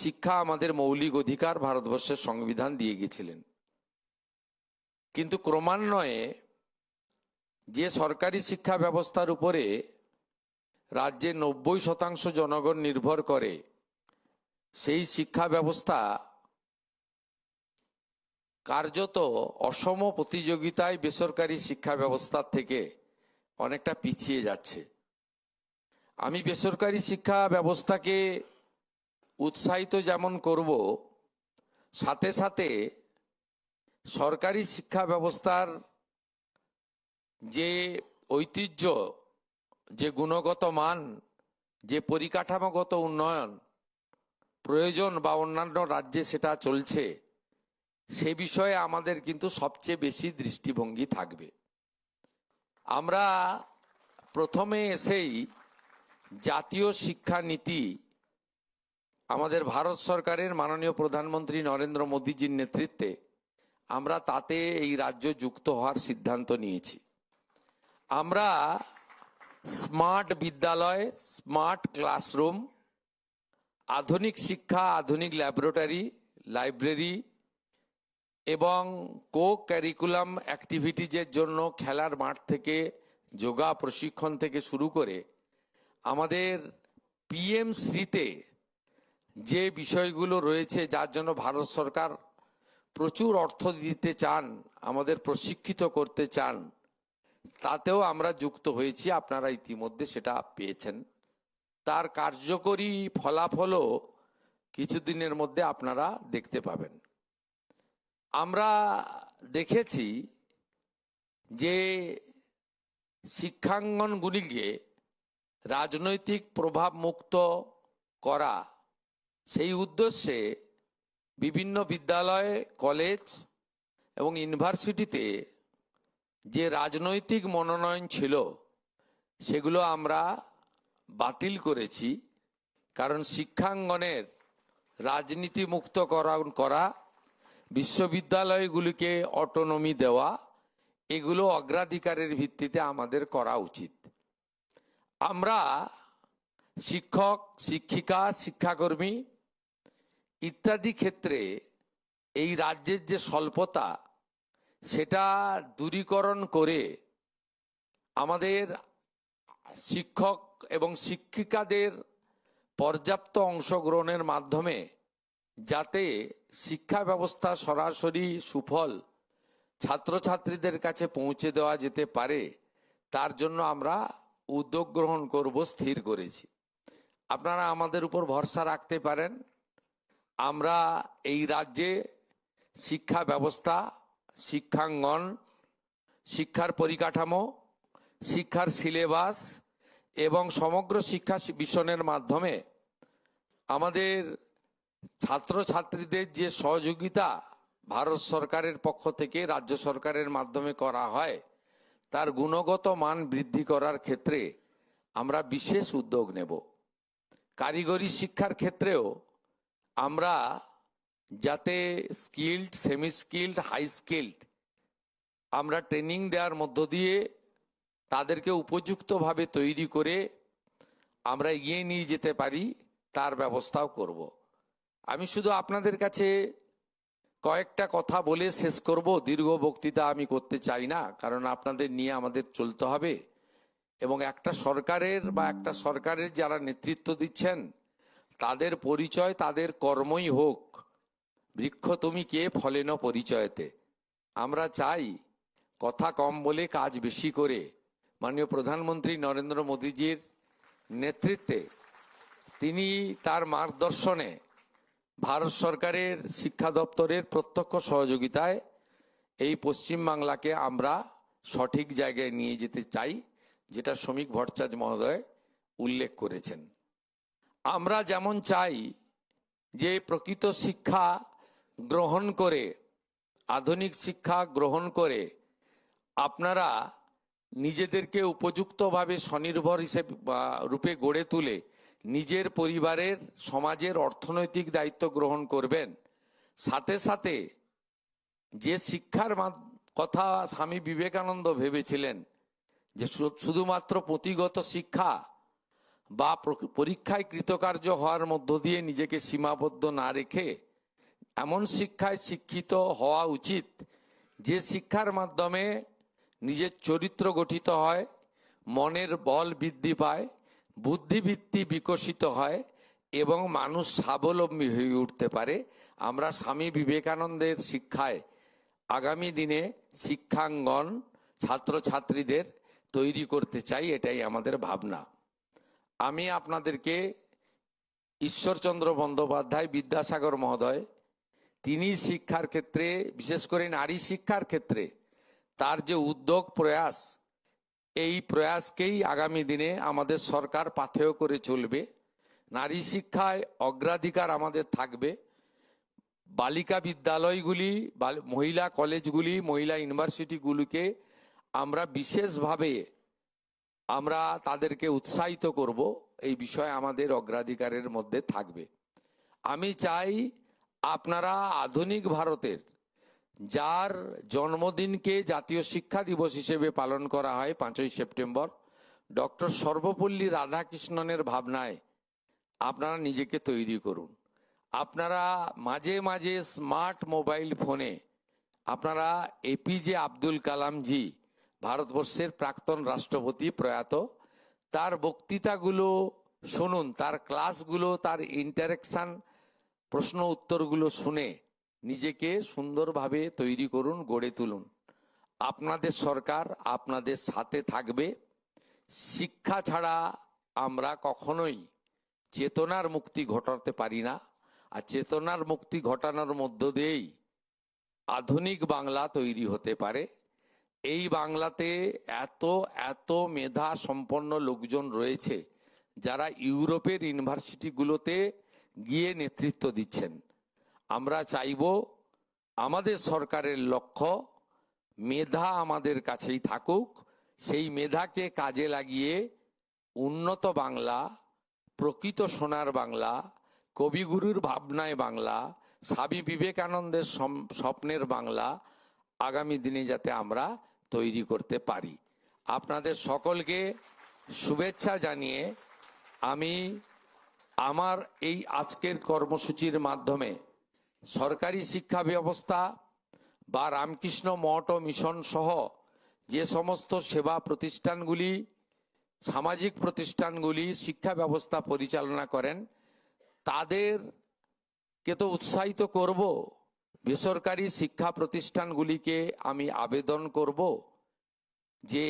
শিক্ষা আমাদের মৌলিক অধিকার ভারতবর্ষের সংবিধান দিয়ে গেছিলেন, কিন্তু ক্রমান্বয়ে যে সরকারি শিক্ষা ব্যবস্থার উপরে রাজ্যে 90% জনগণ নির্ভর করে, সেই শিক্ষা ব্যবস্থা কার্যত অসম প্রতিযোগিতায় বেসরকারি শিক্ষা ব্যবস্থার থেকে অনেকটা পিছিয়ে যাচ্ছে। আমি বেসরকারি শিক্ষা ব্যবস্থাকে উৎসাহিত যেমন করব, সাথে সাথে সরকারি শিক্ষা ব্যবস্থার যে ঐতিহ্য, যে গুণগত মান, যে পরিকাঠামোগত উন্নয়ন প্রয়োজন বা অন্যান্য রাজ্যে সেটা চলছে, সে বিষয়ে আমাদের কিন্তু সবচেয়ে বেশি দৃষ্টিভঙ্গি থাকবে। আমরা প্রথমে এসেই জাতীয় শিক্ষা নীতি আমাদের ভারত সরকারের মাননীয় প্রধানমন্ত্রী নরেন্দ্র মোদীজির নেতৃত্বে আমরা তাতে এই রাজ্য যুক্ত হওয়ার সিদ্ধান্ত নিয়েছি। আমরা স্মার্ট বিদ্যালয়, স্মার্ট ক্লাসরুম, আধুনিক শিক্ষা, আধুনিক ল্যাবরেটরি, লাইব্রেরি এবং কো ক্যারিকুলাম অ্যাক্টিভিটিজের জন্য খেলার মাঠ থেকে যোগা প্রশিক্ষণ থেকে শুরু করে আমাদের পিএমশ্রীতে যে বিষয়গুলো রয়েছে, যার জন্য ভারত সরকার প্রচুর অর্থ দিতে চান, আমাদের প্রশিক্ষিত করতে চান, তাতেও আমরা যুক্ত হয়েছি। আপনারা ইতিমধ্যে সেটা পেয়েছেন। তার কার্যকরী ফলাফলও কিছুদিনের মধ্যে আপনারা দেখতে পাবেন। আমরা দেখেছি যে শিক্ষাঙ্গনগুলিকে রাজনৈতিক প্রভাব মুক্ত করা, সেই উদ্দেশ্যে বিভিন্ন বিদ্যালয়, কলেজ এবং ইউনিভার্সিটিতে যে রাজনৈতিক মনোনয়ন ছিল সেগুলো আমরা বাতিল করেছি। কারণ শিক্ষাঙ্গনের রাজনীতি মুক্ত করা, বিশ্ববিদ্যালয়গুলিকে অটোনমি দেওয়া, এগুলো অগ্রাধিকারের ভিত্তিতে আমাদের করা উচিত। আমরা শিক্ষক, শিক্ষিকা, শিক্ষাকর্মী ইত্যাদি ক্ষেত্রে এই রাজ্যের যে স্বল্পতা, সেটা দূরীকরণ করে আমাদের শিক্ষক এবং শিক্ষিকাদের পর্যাপ্ত অংশগ্রহণের মাধ্যমে যাতে শিক্ষা ব্যবস্থা সরাসরি সুফল ছাত্রছাত্রীদের কাছে পৌঁছে দেওয়া যেতে পারে, তার জন্য আমরা উদ্যোগ গ্রহণ করব, স্থির করেছি। আপনারা আমাদের উপর ভরসা রাখতে পারেন। আমরা এই রাজ্যে শিক্ষা ব্যবস্থা, শিক্ষাঙ্গন, শিক্ষার পরিকাঠামো, শিক্ষার সিলেবাস এবং সমগ্র শিক্ষা মিশনের মাধ্যমে আমাদের ছাত্রছাত্রীদের যে সহযোগিতা ভারত সরকারের পক্ষ থেকে রাজ্য সরকারের মাধ্যমে করা হয়, তার গুণগত মান বৃদ্ধি করার ক্ষেত্রে আমরা বিশেষ উদ্যোগ নেব। কারিগরি শিক্ষার ক্ষেত্রেও আমরা যাতে skilled, semi skilled, high skilled আমরা ট্রেনিং দেওয়ার মধ্য দিয়ে তাদেরকে উপযুক্তভাবে তৈরি করে আমরা এগিয়ে নিয়ে যেতে পারি, তার ব্যবস্থাও করব। আমি শুধু আপনাদের কাছে কয়েকটা কথা বলে শেষ করব। দীর্ঘ বক্তৃতা আমি করতে চাই না, কারণ আপনাদের নিয়ে আমাদের চলতে হবে এবং একটা সরকারের যারা নেতৃত্ব দিচ্ছেন তাদের পরিচয় তাদের কর্মই হোক। বৃক্ষ তুমি কে ফলেন পরিচয়তে। আমরা চাই কথা কম বলে কাজ বেশি করে মাননীয় প্রধানমন্ত্রী নরেন্দ্র মোদীজির নেতৃত্বে, তিনি তার মার্গদর্শনে ভারত সরকারের শিক্ষা দপ্তরের প্রত্যক্ষ সহযোগিতায় এই পশ্চিমবাংলাকে আমরা সঠিক জায়গায় নিয়ে যেতে চাই, যেটা শ্রমিক ভট্টাচার্য মহোদয় উল্লেখ করেছেন। আমরা যেমন চাই যে প্রকৃত শিক্ষা গ্রহণ করে, আধুনিক শিক্ষা গ্রহণ করে আপনারা নিজেদেরকে উপযুক্তভাবে স্বনির্ভর হিসেবে রূপে গড়ে তুলে নিজের পরিবারের, সমাজের অর্থনৈতিক দায়িত্ব গ্রহণ করবেন, সাথে সাথে যে শিক্ষার কথা স্বামী বিবেকানন্দ ভেবেছিলেন যে শুধুমাত্র পুঁথিগত শিক্ষা বা পরীক্ষায় কৃতকার্য হওয়ার মধ্য দিয়ে নিজেকে সীমাবদ্ধ না রেখে এমন শিক্ষায় শিক্ষিত হওয়া উচিত যে শিক্ষার মাধ্যমে নিজের চরিত্র গঠিত হয়, মনের বল বৃদ্ধি পায়, বুদ্ধিবৃত্তি বিকশিত হয় এবং মানুষ স্বাবলম্বী হয়ে উঠতে পারে। আমরা স্বামী বিবেকানন্দের শিক্ষায় আগামী দিনে শিক্ষাঙ্গন ছাত্রছাত্রীদের তৈরি করতে চাই, এটাই আমাদের ভাবনা। আমি আপনাদেরকে ঈশ্বরচন্দ্র বন্দ্যোপাধ্যায়, বিদ্যাসাগর মহোদয়, তিনি শিক্ষার ক্ষেত্রে, বিশেষ করে নারী শিক্ষার ক্ষেত্রে তার যে উদ্যোগ প্রয়াস, এই প্রয়াসকেই আগামী দিনে আমাদের সরকার পাথেয় করে চলবে। নারী শিক্ষায় অগ্রাধিকার আমাদের থাকবে। বালিকা বিদ্যালয়গুলি, মহিলা কলেজগুলি, মহিলা ইউনিভার্সিটিগুলিকে আমরা বিশেষভাবে আমরা তাদেরকে উৎসাহিত করব, এই বিষয়ে আমাদের অগ্রাধিকারের মধ্যে থাকবে। আমি চাই আপনারা আধুনিক ভারতের, যার জন্মদিনকে জাতীয় শিক্ষা দিবস হিসেবে পালন করা হয় 5ই সেপ্টেম্বর, ডক্টর সর্বপল্লী রাধাকৃষ্ণনের ভাবনায় আপনারা নিজেকে তৈরি করুন। আপনারা মাঝে মাঝে স্মার্ট মোবাইল ফোনে আপনারা এপিজে আব্দুল কালামজি, ভারতবর্ষের প্রাক্তন রাষ্ট্রপতি প্রয়াত, তার বক্তৃতাগুলো শুনুন, তার ক্লাসগুলো, তার ইন্টারেকশন, প্রশ্ন উত্তরগুলো শুনে নিজেকে সুন্দরভাবে তৈরি করুন, গড়ে তুলুন। আপনাদের সরকার আপনাদের সাথে থাকবে। শিক্ষা ছাড়া আমরা কখনোই চেতনার মুক্তি ঘটাতে পারি না, আর চেতনার মুক্তি ঘটানোর মধ্য দিয়েই আধুনিক বাংলা তৈরি হতে পারে। এই বাংলাতে এত এত মেধা সম্পন্ন লোকজন রয়েছে যারা ইউরোপের ইউনিভার্সিটিগুলোতে গিয়ে নেতৃত্ব দিচ্ছেন। আমরা চাইব আমাদের সরকারের লক্ষ্য মেধা আমাদের কাছেই থাকুক, সেই মেধাকে কাজে লাগিয়ে উন্নত বাংলা, প্রকৃত সোনার বাংলা, কবিগুরুর ভাবনায় বাংলা, স্বামী বিবেকানন্দের স্বপ্নের বাংলা আগামী দিনে যাতে আমরা তৈরি করতে পারি। আপনাদের সকলকে শুভেচ্ছা জানিয়ে আমি আমার এই আজকের কর্মসূচির মাধ্যমে সরকারি শিক্ষা ব্যবস্থা বা রামকৃষ্ণ মঠ ও মিশন সহ যে সমস্ত সেবা প্রতিষ্ঠানগুলি, সামাজিক প্রতিষ্ঠানগুলি শিক্ষা ব্যবস্থা পরিচালনা করেন, তাদেরকে তো উৎসাহিত করব। বেসরকারি শিক্ষা প্রতিষ্ঠানগুলিকে আমি আবেদন করব যে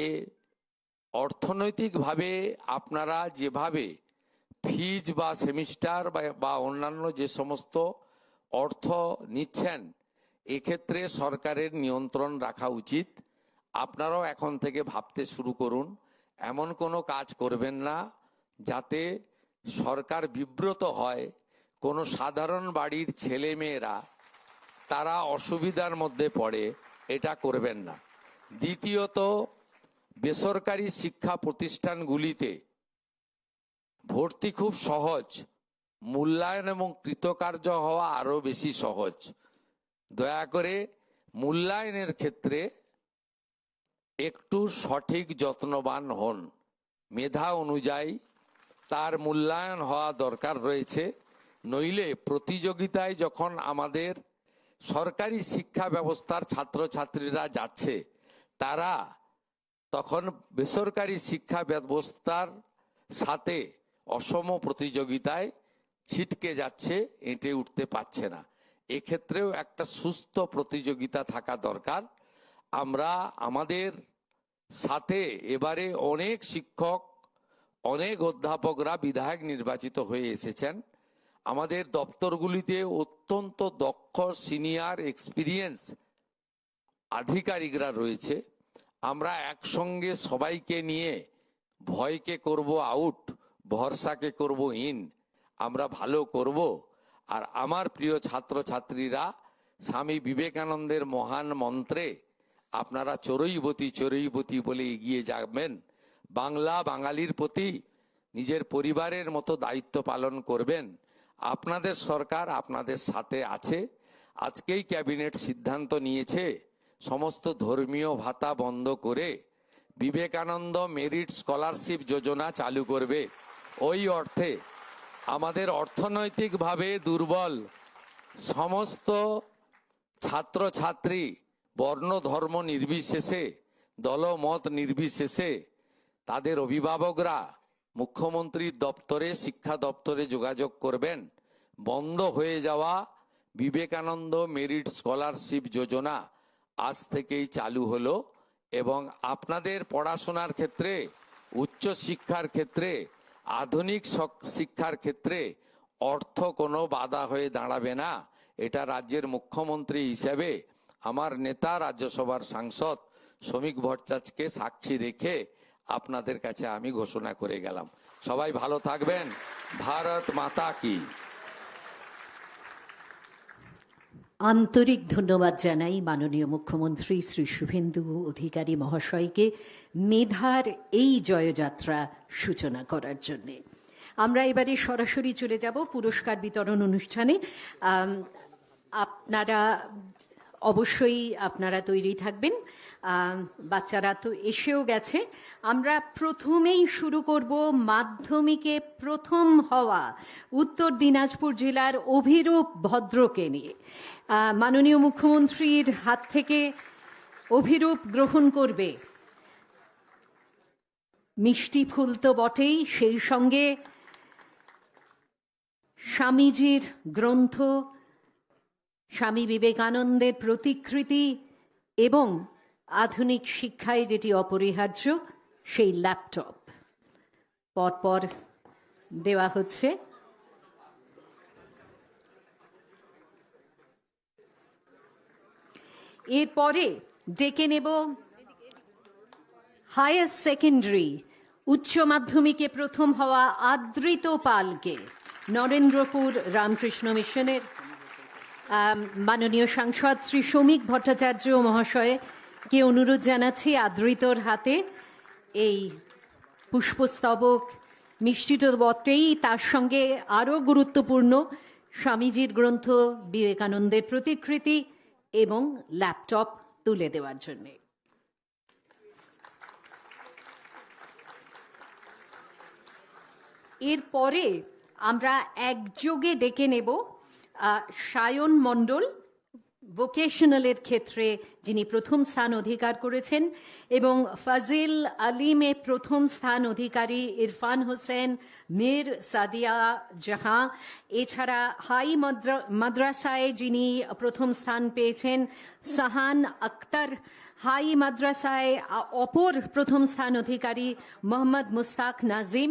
অর্থনৈতিকভাবে আপনারা যেভাবে ফিজ বা সেমিস্টার বা অন্যান্য যে সমস্ত অর্থ নিচ্ছেন, এক্ষেত্রে সরকারের নিয়ন্ত্রণ রাখা উচিত। আপনারাও এখন থেকে ভাবতে শুরু করুন, এমন কোনো কাজ করবেন না যাতে সরকার বিব্রত হয়, কোনো সাধারণ বাড়ির ছেলে মেয়েরা তারা অসুবিধার মধ্যে পড়ে, এটা করবেন না। দ্বিতীয়ত, বেসরকারি শিক্ষা প্রতিষ্ঠানগুলিতে ভর্তি খুব সহজ, মূল্যায়ন এবং কৃতকার্য হওয়া আরো বেশি সহজ। দয়া করে মূল্যায়নের ক্ষেত্রে একটু সঠিক যত্নবান হন। মেধা অনুযায়ী তার মূল্যায়ন হওয়া দরকার রয়েছে, নইলে প্রতিযোগিতায় যখন আমাদের সরকারি শিক্ষা ব্যবস্থার ছাত্রছাত্রীরা যাচ্ছে, তারা তখন বেসরকারি শিক্ষা ব্যবস্থার সাথে অসম প্রতিযোগিতায় ছিটকে যাচ্ছে, এঁটে উঠতে পারছে না। এক্ষেত্রেও একটা সুস্থ প্রতিযোগিতা থাকা দরকার। আমরা আমাদের সাথে এবারে অনেক শিক্ষক, অনেক অধ্যাপকরা বিধায়ক নির্বাচিত হয়ে এসেছেন। আমাদের দপ্তরগুলিতে অত্যন্ত দক্ষ সিনিয়র এক্সপিরিয়েন্স আধিকারিকরা রয়েছে। আমরা একসঙ্গে সবাইকে নিয়ে ভয়কে করব আউট, ভরসাকে করব ইন, আমরা ভালো করব। আর আমার প্রিয় ছাত্রছাত্রীরা, স্বামী বিবেকানন্দের মহান মন্ত্রে আপনারা চড়ুইবতী চড়ুইবতী বলে এগিয়ে যাবেন। বাংলা বাঙালির প্রতি নিজের পরিবারের মতো দায়িত্ব পালন করবেন। আপনাদের সরকার আপনাদের সাথে আছে। আজকেই ক্যাবিনেট সিদ্ধান্ত নিয়েছে সমস্ত ধর্মীয় ভাতা বন্ধ করে বিবেকানন্দ মেরিট স্কলারশিপ যোজনা চালু করবে। ওই অর্থে আমাদের অর্থনৈতিকভাবে দুর্বল সমস্ত ছাত্রছাত্রী বর্ণ ধর্ম নির্বিশেষে, দলমত নির্বিশেষে তাদের অভিভাবকরা মুখ্যমন্ত্রীর দপ্তরে, শিক্ষা দপ্তরে যোগাযোগ করবেন। বন্ধ হয়ে যাওয়া বিবেকানন্দ মেরিট স্কলারশিপ যোজনা আজ থেকেই চালু হলো এবং আপনাদের পড়াশোনার ক্ষেত্রে, উচ্চ শিক্ষার ক্ষেত্রে, আধুনিক শিক্ষার ক্ষেত্রে অর্থ কোনো বাধা হয়ে দাঁড়াবে না। এটা রাজ্যের মুখ্যমন্ত্রী হিসেবে আমার নেতা রাজ্যসভার সাংসদ শ্রমিক ভট্টাচার্যকে সাক্ষী রেখে আপনাদের কাছে আমি ঘোষণা করে গেলাম। সবাই ভালো থাকবেন। ভারত মাতা কি। আন্তরিক ধন্যবাদ জানাই মাননীয় মুখ্যমন্ত্রী শ্রী শুভেন্দু অধিকারী মহাশয়কে মেধার এই জয়যাত্রা সূচনা করার জন্যে। আমরা এবারে সরাসরি চলে যাব পুরস্কার বিতরণ অনুষ্ঠানে। আপনারা অবশ্যই তৈরি থাকবেন। বাচ্চারা তো এসেও গেছে। আমরা প্রথমেই শুরু করব মাধ্যমিকে প্রথম হওয়া উত্তর দিনাজপুর জেলার অভিরূপ ভদ্রকে নিয়ে। মাননীয় মুখ্যমন্ত্রীর হাত থেকে অভিরূপ গ্রহণ করবে মিষ্টি ফুল তো বটেই, সেই সঙ্গে স্বামীজির গ্রন্থ, স্বামী বিবেকানন্দের প্রতিকৃতি এবং আধুনিক শিক্ষায় যেটি অপরিহার্য সেই ল্যাপটপ পরপর দেওয়া হচ্ছে। এরপরে ডেকে নেব হায়ার সেকেন্ডারি উচ্চ মাধ্যমিকে প্রথম হওয়া আদৃত পালকে, নরেন্দ্রপুর রামকৃষ্ণ মিশনের। মাননীয় সাংসদ শ্রী শ্রমিক ভট্টাচার্য মহাশয়কে অনুরোধ জানাচ্ছি আদৃতর হাতে এই পুষ্পস্তবক। মিষ্টি তো বটেই, তার সঙ্গে আরও গুরুত্বপূর্ণ স্বামীজির গ্রন্থ, বিবেকানন্দের প্রতিকৃতি এবং ল্যাপটপ তুলে দেওয়ার জন্যে। এরপরে আমরা একযোগে ডেকে নেব সায়ন মণ্ডল, ভোকেশনালের ক্ষেত্রে যিনি প্রথম স্থান অধিকার করেছেন, এবং ফাজিল আলিমে প্রথম স্থান অধিকারী ইরফান হোসেন, মীর সাদিয়া জাহাঁ। এছাড়া হাই মাদ্রাসায় যিনি প্রথম স্থান পেয়েছেন সাহান আক্তার, হাই মাদ্রাসায় অপর প্রথম স্থান অধিকারী মোহাম্মদ মুস্তাক নাজিম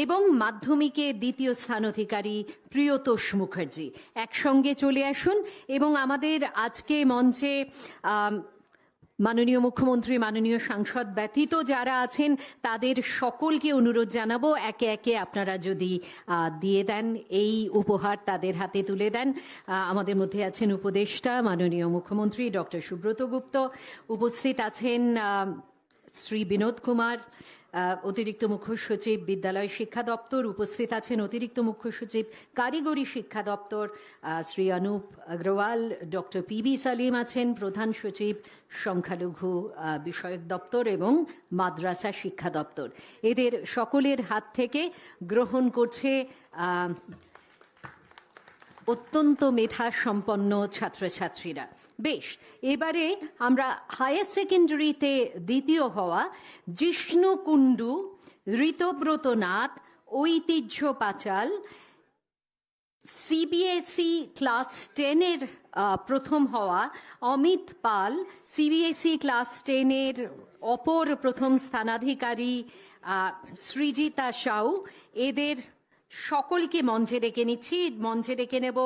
এবং মাধ্যমিকে দ্বিতীয় স্থান অধিকারী প্রিয়তোষ মুখার্জি। একসঙ্গে চলে আসুন এবং আমাদের আজকে মঞ্চে মাননীয় মুখ্যমন্ত্রী, মাননীয় সাংসদ ব্যতীত যারা আছেন তাদের সকলকে অনুরোধ জানাবো একে একে আপনারা যদি দিয়ে দেন, এই উপহার তাদের হাতে তুলে দেন। আমাদের মধ্যে আছেন উপদেষ্টা মাননীয় মুখ্যমন্ত্রী ডক্টর সুব্রত গুপ্ত, উপস্থিত আছেন শ্রী বিনোদ কুমার, অতিরিক্ত মুখ্য সচিব বিদ্যালয় শিক্ষা দপ্তর, উপস্থিত আছেন অতিরিক্ত মুখ্য সচিব কারিগরি শিক্ষা দপ্তর শ্রী অনুপ অগ্রওয়াল, ডক্টর পিবি সালিম আছেন প্রধান সচিব সংখ্যালঘু বিষয়ক দপ্তর এবং মাদ্রাসা শিক্ষা দপ্তর। এদের সকলের হাত থেকে গ্রহণ করছে অত্যন্ত মেধা সম্পন্ন ছাত্রছাত্রীরা। বেশ, এবারে আমরা হায়ার সেকেন্ডারিতে দ্বিতীয় হওয়া জিষ্ণু কুণ্ডু, ঋতব্রত নাথ, ঐতিহ্য পাঁচাল, সিবিএসই ক্লাস 10-এর প্রথম হওয়া অমিত পাল, সিবিএসই ক্লাস 10-এর অপর প্রথম স্থানাধিকারী সৃজিতা সাউ, এদের সকলকে মঞ্চে ডেকে নিচ্ছি। মঞ্চে ডেকে নেব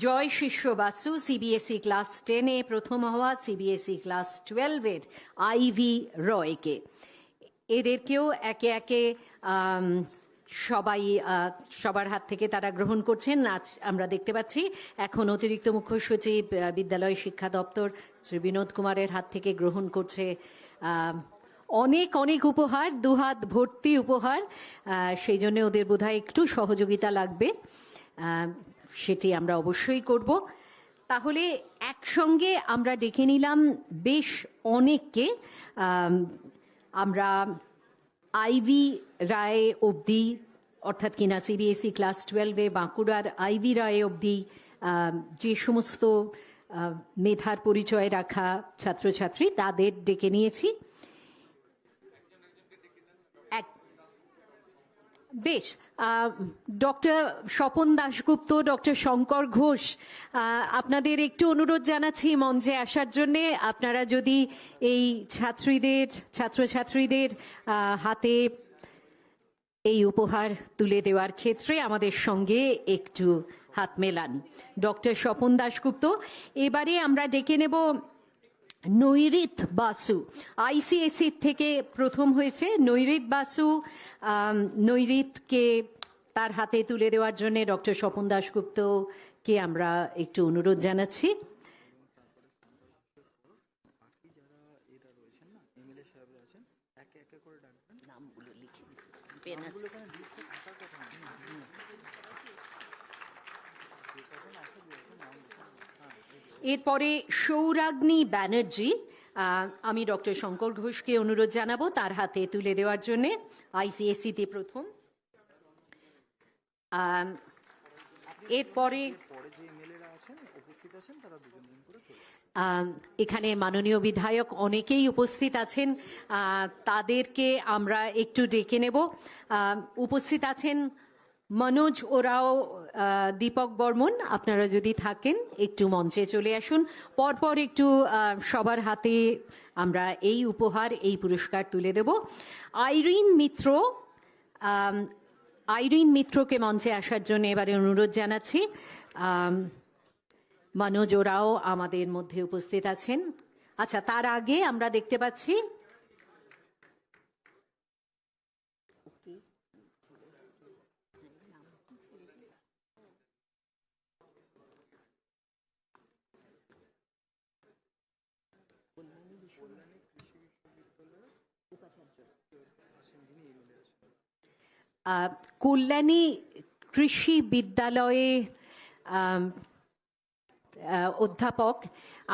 জয় শিষ্য বাসু, সিবিএসই ক্লাস 10-এ প্রথম হওয়া, সিবিএসই ক্লাস 12-এর আইভি রয়কে। এদেরকেও একে একে সবার হাত থেকে তারা গ্রহণ করছেন। আজ আমরা দেখতে পাচ্ছি এখন অতিরিক্ত মুখ্য সচিব বিদ্যালয় শিক্ষা দপ্তর শ্রী বিনোদ কুমারের হাত থেকে গ্রহণ করছে অনেক অনেক উপহার, দুহাত ভর্তি উপহার। সেই জন্য ওদের বোধহয় একটু সহযোগিতা লাগবে, সেটি আমরা অবশ্যই করব। তাহলে একসঙ্গে আমরা ডেকে নিলাম বেশ অনেককে। আমরা আইভি রায় অবধি, অর্থাৎ কিনা সিবিএসই ক্লাস 12-এ বাঁকুড়ার আইভি রায় অবধি যে সমস্ত মেধার পরিচয় রাখা ছাত্রছাত্রী তাদের ডেকে নিয়েছি। বেশ, ডক্টর স্বপন দাশগুপ্ত, ডক্টর শঙ্কর ঘোষ, আপনাদের একটু অনুরোধ জানাচ্ছি মঞ্চে আসার জন্যে। আপনারা যদি এই ছাত্রছাত্রীদের হাতে এই উপহার তুলে দেওয়ার ক্ষেত্রে আমাদের সঙ্গে একটু হাত মেলান। ডক্টর স্বপন দাশগুপ্ত। এবারে আমরা ডেকে নেব নৈরিত বাসু, আইসিএসসি থেকে প্রথম হয়েছে নৈরিত বাসু। নৈরিতকে তার হাতে তুলে দেওয়ার জন্য ডক্টর স্বপন দাশগুপ্তকে আমরা একটু অনুরোধ জানাচ্ছি। নামগুলো লিখে পেন আছে। এরপরে সৌরাগ্নি ব্যানার্জি, আমি ডক্টর শঙ্কর ঘোষকে অনুরোধ জানাবো তার হাতে তুলে দেওয়ার জন্য, আইসিএসসিতে প্রথম। এরপরে এখানে মাননীয় বিধায়ক অনেকেই উপস্থিত আছেন, তাদেরকে আমরা একটু ডেকে নেব। উপস্থিত আছেন মনোজ ওরাও, দীপক বর্মন, আপনারা যদি থাকেন একটু মঞ্চে চলে আসুন। পরপর একটু সবার হাতে আমরা এই উপহার, এই পুরস্কার তুলে দেব। আইরিন মিত্রকে মঞ্চে আসার জন্য এবারে অনুরোধ জানাচ্ছি। মনোজ ওরাও আমাদের মধ্যে উপস্থিত আছেন। আচ্ছা, তার আগে আমরা দেখতে পাচ্ছি কল্যাণী কৃষি বিদ্যালয়ে অধ্যাপক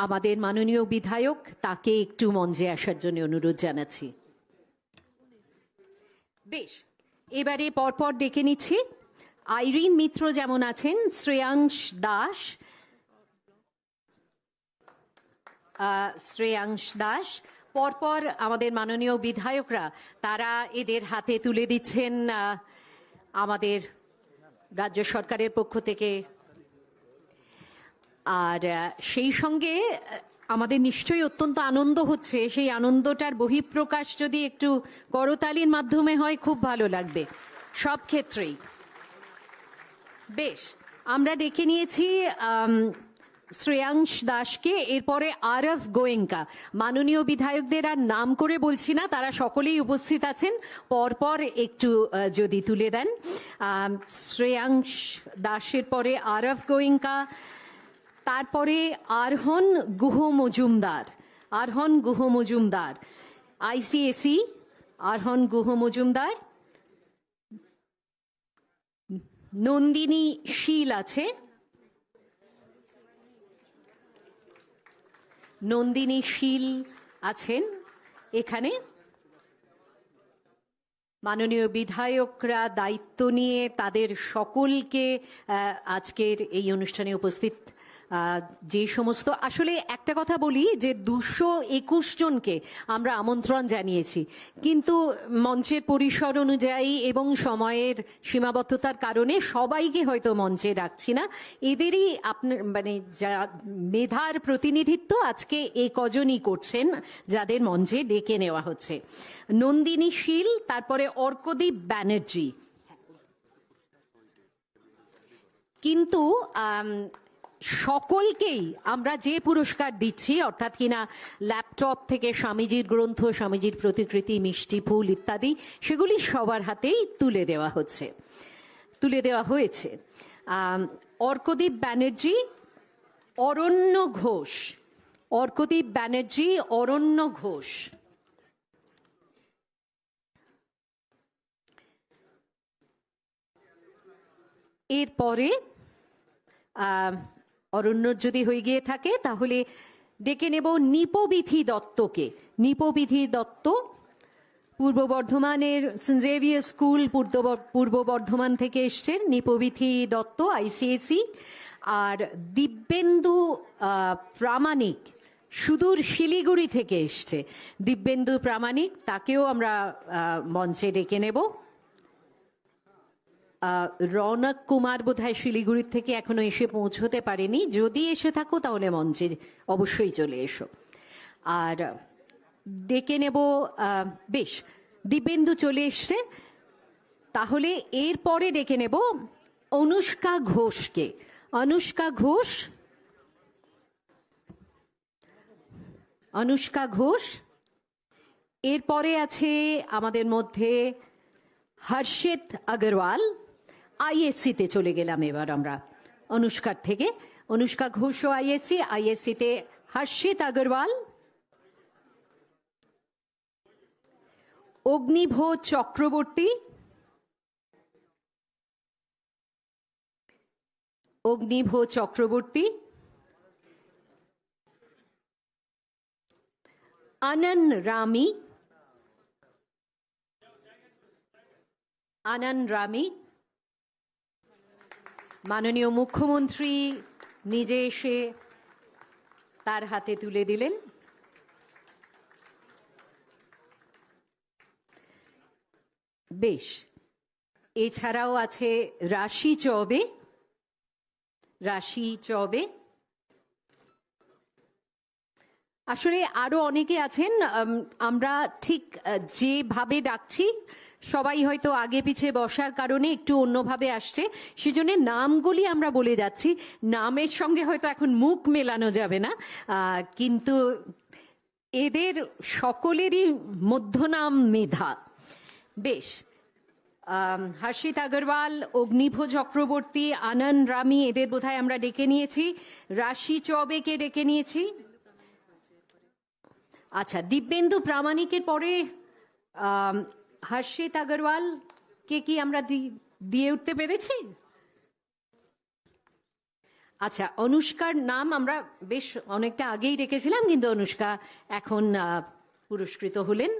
আমাদের মাননীয় বিধায়ক, তাকে একটু মঞ্চে আসার জন্য অনুরোধ জানাচ্ছি। বেশ, এবারে পরপর ডেকে নিচ্ছি। আইরিন মিত্র যেমন আছেন, শ্রেয়াংশ দাস, পরপর আমাদের মাননীয় বিধায়করা তারা এদের হাতে তুলে দিচ্ছেন আমাদের রাজ্য সরকারের পক্ষ থেকে। আর সেই সঙ্গে আমাদের নিশ্চয়ই অত্যন্ত আনন্দ হচ্ছে, সেই আনন্দটার বহিঃপ্রকাশ যদি একটু করতালির মাধ্যমে হয় খুব ভালো লাগবে সব ক্ষেত্রেই। বেশ, আমরা ডেকে নিয়েছি শ্রেয়াংশ দাসকে, এরপরে আরব গোয়েঙ্কা। মাননীয় বিধায়কদের আর নাম করে বলছি না, তারা সকলেই উপস্থিত আছেন, পরপর একটু যদি তুলে দেন। শ্রেয়াংশ দাসের পরে আরব গোয়েঙ্কা, তারপরে আরহন গুহ মজুমদার, আইসিএসই আরহন গুহ মজুমদার। নন্দিনী শীল আছে, নন্দিনী শীল আছেন এখানে। মাননীয় বিধায়করা দায়িত্ব নিয়ে তাদের সকলকে আজকের এই অনুষ্ঠানে উপস্থিত যে সমস্ত, আসলে একটা কথা বলি যে 221 জনকে আমরা আমন্ত্রণ জানিয়েছি, কিন্তু মঞ্চের পরিসর অনুযায়ী এবং সময়ের সীমাবদ্ধতার কারণে সবাইকে হয়তো মঞ্চে রাখছি না। এদেরই আপনার মানে যা মেধার প্রতিনিধিত্ব আজকে এই কজনই করছেন যাদের মঞ্চে ডেকে নেওয়া হচ্ছে। নন্দিনী শীল, তারপরে অর্কদীপ ব্যানার্জি। কিন্তু সকলকেই আমরা যে পুরস্কার দিচ্ছি, অর্থাৎ কিনা ল্যাপটপ থেকে স্বামীজির গ্রন্থ, স্বামীজির প্রতিকৃতি, মিষ্টি ফুল ইত্যাদি, সেগুলি সবার হাতেই তুলে দেওয়া হয়েছে। অর্কদীপ ব্যানার্জি, অরণ্য ঘোষ। এরপরে অরণ্য যদি হয়ে গিয়ে থাকে তাহলে ডেকে নেব নিপবিধি দত্তকে। নিপবিধি দত্ত, পূর্ব বর্ধমানের সেন্ট জেভিয়ার স্কুল পূর্ব বর্ধমান থেকে এসছেন নিপবিথি দত্ত আইসিএসি, আর দিব্যেন্দু প্রামাণিক সুদূর শিলিগুড়ি থেকে এসছে। দিব্যেন্দু প্রামাণিক, তাকেও আমরা মঞ্চে ডেকে নেব। রৌনক কুমার বোধহয় শিলিগুড়ির থেকে এখনো এসে পৌঁছতে পারেনি, যদি এসে থাকো তাহলে মঞ্চে অবশ্যই চলে এসো। আর ডেকে নেব, বেশ দিব্যেন্দু চলে এসছে, তাহলে এরপরে ডেকে নেব অনুষ্কা ঘোষকে। অনুষ্কা ঘোষ, অনুষ্কা ঘোষ। এরপরে আছে আমাদের মধ্যে হর্ষিত আগরওয়াল, আইএসসি তে চলে গেলাম এবার আমরা অনুষ্কার থেকে। অনুষ্কা ঘোষ ও আইএসসি তে হর্ষিত আগরওয়াল। অগ্নিভ চক্রবর্তী, অগ্নিভ চক্রবর্তী। আনন্দ রামি, আনন্দ রামি। মাননীয় মুখ্যমন্ত্রী নিজে এসে তার হাতে তুলে দিলেন। বেশ, এছাড়াও আছে রাশি চৌবে, রাশি চৌবে। আসলে আরো অনেকে আছেন, আমরা ঠিক যেভাবে ডাকছি সবাই হয়তো আগে পিছে বসার কারণে একটু অন্যভাবে আসছে, সেজন্য নামগুলি আমরা বলে যাচ্ছি। নামের সঙ্গে হয়তো এখন মুখ মেলানো যাবে না, কিন্তু এদের সকলেরই মধ্যনাম মেধা। বেশ, হর্ষিত আগরওয়াল, অগ্নিভ চক্রবর্তী, আনন্দ রামি, এদের বোধহয় আমরা ডেকে নিয়েছি। রাশি চৌবেকে ডেকে নিয়েছি। আচ্ছা, দিব্যেন্দু প্রামাণিকের পরে হর্ষিত আগরওয়াল কে কি আমরা দিয়ে উঠতে পেরেছি? আচ্ছা, অনুষ্কার নাম আমরা বেশ অনেকটা আগেই রেখেছিলাম, কিন্তু অনুষ্কা এখন পুরস্কৃত হলেন।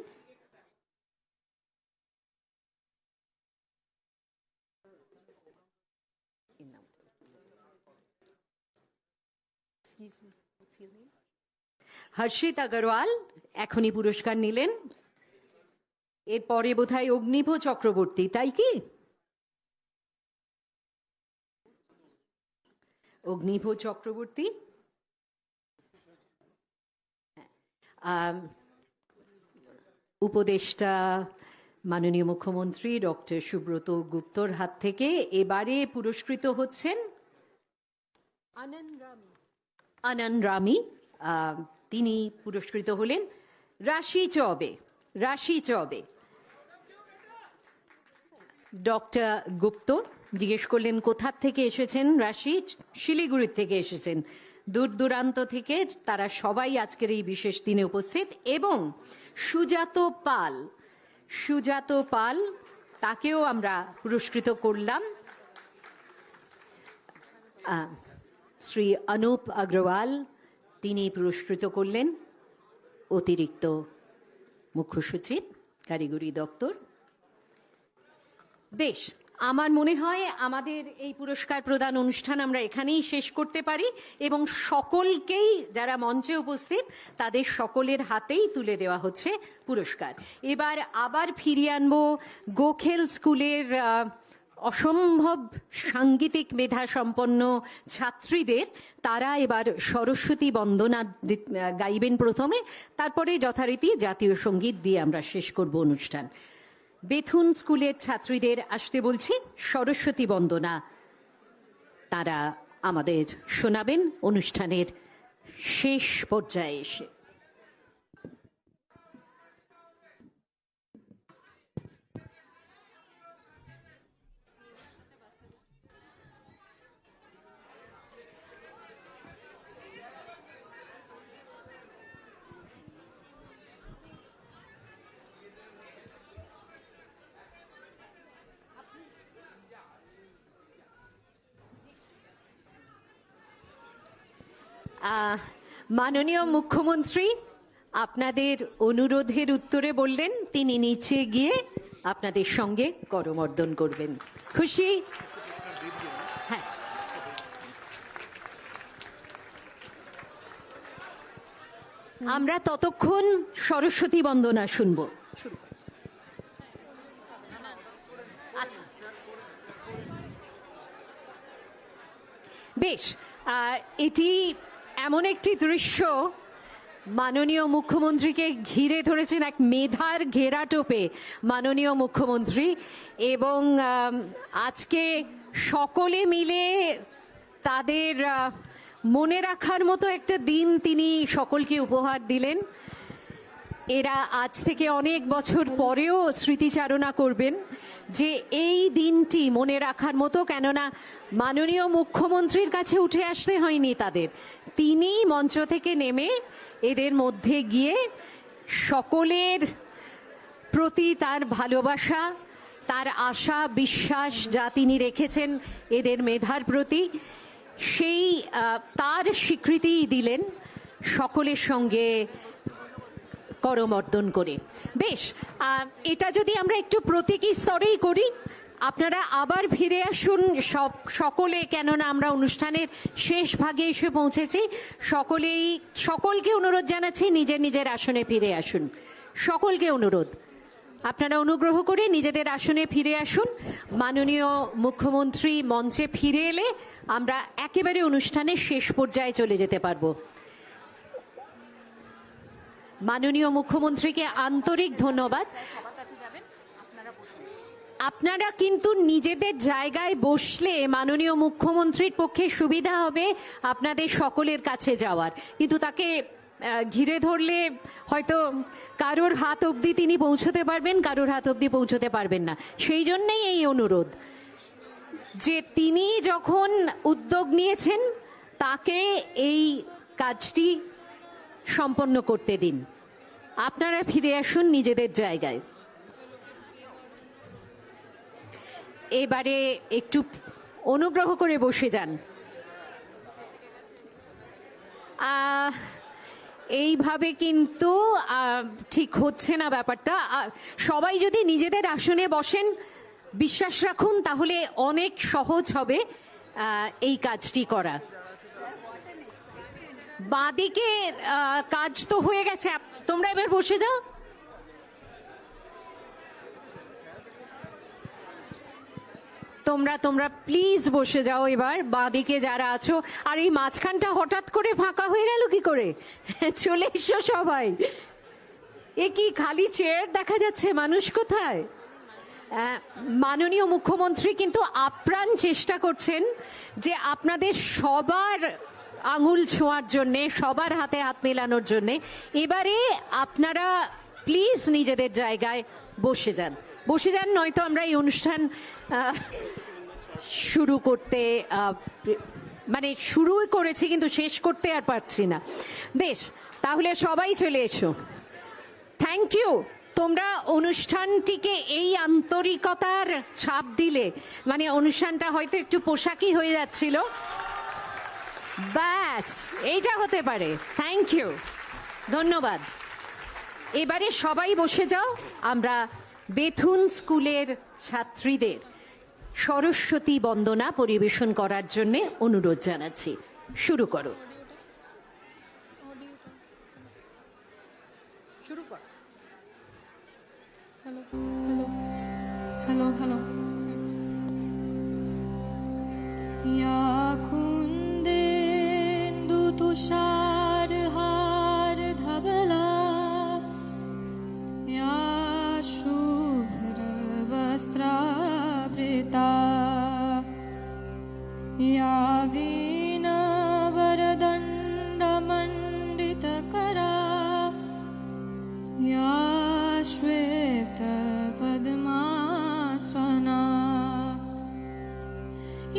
হর্ষিত আগরওয়াল এখনই পুরস্কার নিলেন। এরপরে বোধহয় অগ্নিভ চক্রবর্তী, তাই কি? অগ্নিভ চক্রবর্তী। উপদেষ্টা মাননীয় মুখ্যমন্ত্রী ডক্টর সুব্রত গুপ্তর হাত থেকে এবারে পুরস্কৃত হচ্ছেন আনন্দ রামি। তিনি পুরস্কৃত হলেন। রাশি চৌবে, রাশি চৌবে। ডক্টর গুপ্ত জিজ্ঞেস করলেন কোথা থেকে এসেছেন রাশি? শিলিগুড়ির থেকে এসেছেন। দূর দূরান্ত থেকে তারা সবাই আজকের এই বিশেষ দিনে উপস্থিত। এবং সুজাত পাল, সুজাত পাল, তাকেও আমরা পুরস্কৃত করলাম। শ্রী অনুপ আগরওয়াল, তিনি পুরস্কৃত করলেন, অতিরিক্ত মুখ্য সচিব কারিগরি দপ্তর। বেশ, আমার মনে হয় আমাদের এই পুরস্কার প্রদান অনুষ্ঠান আমরা এখানেই শেষ করতে পারি, এবং সকলকেই যারা মঞ্চে উপস্থিত তাদের সকলের হাতেই তুলে দেওয়া হচ্ছে পুরস্কার। এবার আবার ফিরিয়ে আনবো গোখেল স্কুলের অসম্ভব সাংগীতিক মেধা সম্পন্ন ছাত্রীদের। তারা এবার সরস্বতী বন্দনা গাইবেন প্রথমে, তারপরে যথারীতি জাতীয় সঙ্গীত দিয়ে আমরা শেষ করব অনুষ্ঠান। বেথুন স্কুলের ছাত্রীদের আসতে বলছি, সরস্বতী বন্দনা তারা আমাদের শোনাবেন অনুষ্ঠানের শেষ পর্যায়ে এসে। মাননীয় মুখ্যমন্ত্রী আপনাদের অনুরোধের উত্তরে বললেন তিনি নিচে গিয়ে আপনাদের সঙ্গে করমর্দন করবেন। খুশি? হ্যাঁ। আমরা ততক্ষণ সরস্বতী বন্দনা শুনবো। আচ্ছা, বেশ। এটি এমন একটি দৃশ্য, মাননীয় মুখ্যমন্ত্রীকে ঘিরে ধরেছেন এক মেধার ঘেরাটোপে মাননীয় মুখ্যমন্ত্রী, এবং আজকে সকলে মিলে তাদের মনে রাখার মতো একটা দিন তিনি সকলকে উপহার দিলেন। এরা আজ থেকে অনেক বছর পরেও স্মৃতিচারণা করবেন যে এই দিনটি মনে রাখার মতো, কেননা মাননীয় মুখ্যমন্ত্রীর কাছে উঠে আসতে হয়নি তাদের, তিনি মঞ্চ থেকে নেমে এদের মধ্যে গিয়ে সকলের প্রতি তার ভালোবাসা, তার আশা বিশ্বাস যা তিনি রেখেছেন এদের মেধার প্রতি, সেই তার স্বীকৃতি দিলেন সকলের সঙ্গে করমর্দন করে। বেশ, এটা যদি আমরা একটু প্রতীকী স্তরেই করি, আপনারা আবার ফিরে আসুন সকলে, কেননা আমরা অনুষ্ঠানের শেষ ভাগে এসে পৌঁছেছি। সকলকে অনুরোধ জানাচ্ছি নিজের নিজের আসনে ফিরে আসুন। সকলকে অনুরোধ, আপনারা অনুগ্রহ করে নিজেদের আসনে ফিরে আসুন। মাননীয় মুখ্যমন্ত্রী মঞ্চে ফিরে এলে আমরা একেবারে অনুষ্ঠানের শেষ পর্যায়ে চলে যেতে পারবো। মাননীয় মুখ্যমন্ত্রীকে আন্তরিক ধন্যবাদ। আপনারা কিন্তু নিজেদের জায়গায় বসলে মাননীয় মুখ্যমন্ত্রীর পক্ষে সুবিধা হবে আপনাদের সকলের কাছে যাওয়ার, কিন্তু তাকে ঘিরে ধরলে হয়তো কারোর হাত অবধি তিনি পৌঁছতে পারবেন, কারোর হাত অবধি পৌঁছতে পারবেন না। সেই জন্যই এই অনুরোধ যে তিনি যখন উদ্যোগ নিয়েছেন তাকে এই কাজটি সম্পন্ন করতে দিন। আপনারা ফিরে আসুন নিজেদের জায়গায়। এবারে একটু অনুগ্রহ করে বসে যান। এইভাবে কিন্তু ঠিক হচ্ছে না ব্যাপারটা। সবাই যদি নিজেদের আসনে বসেন, বিশ্বাস রাখুন তাহলে অনেক সহজ হবে এই কাজটি করা। বাঁদিকে কাজ তো হয়ে গেছে, তোমরা এবার বসে যাও। তোমরা প্লিজ বসে যাও এবার, বাঁদিকে যারা আছো। আর এই মাঝখানটা হঠাৎ করে ফাঁকা হয়ে গেল কি করে? চলে এসো সবাই। এ কি খালি চেয়ার দেখা যাচ্ছে, মানুষ কোথায়? মাননীয় মুখ্যমন্ত্রী কিন্তু আপ্রাণ চেষ্টা করছেন যে আপনাদের সবার আঙুল ছোঁয়ার জন্যে, সবার হাতে হাত মেলানোর জন্যে। এবারে আপনারা প্লিজ নিজেদের জায়গায় বসে যান, নয়তো আমরা এই অনুষ্ঠান শুরু করতে মানে শুরুই করেছি কিন্তু শেষ করতে আর পারছি না। বেশ, তাহলে সবাই চলে এসো। Thank you. তোমরা অনুষ্ঠানটিকে এই আন্তরিকতার ছাপ দিলে, মানে অনুষ্ঠানটা হয়তো একটু পোশাকি হয়ে যাচ্ছিল, ব্যাস এইটা হতে পারে। থ্যাংক ইউ, ধন্যবাদ। এবারে সবাই বসে যাও। আমরা বেথুন স্কুলের ছাত্রীদের সরস্বতী বন্দনা পরিবেশন করার জন্য অনুরোধ জানাচ্ছি। শুরু করো। শুরু করো। Hello hello hello hello. या कुन्देन्दु तुषारहार धवला या शुभ्रवस्त्रावृता या वीणावरदण्डमण्डितकरा या श्वेतपद्मासना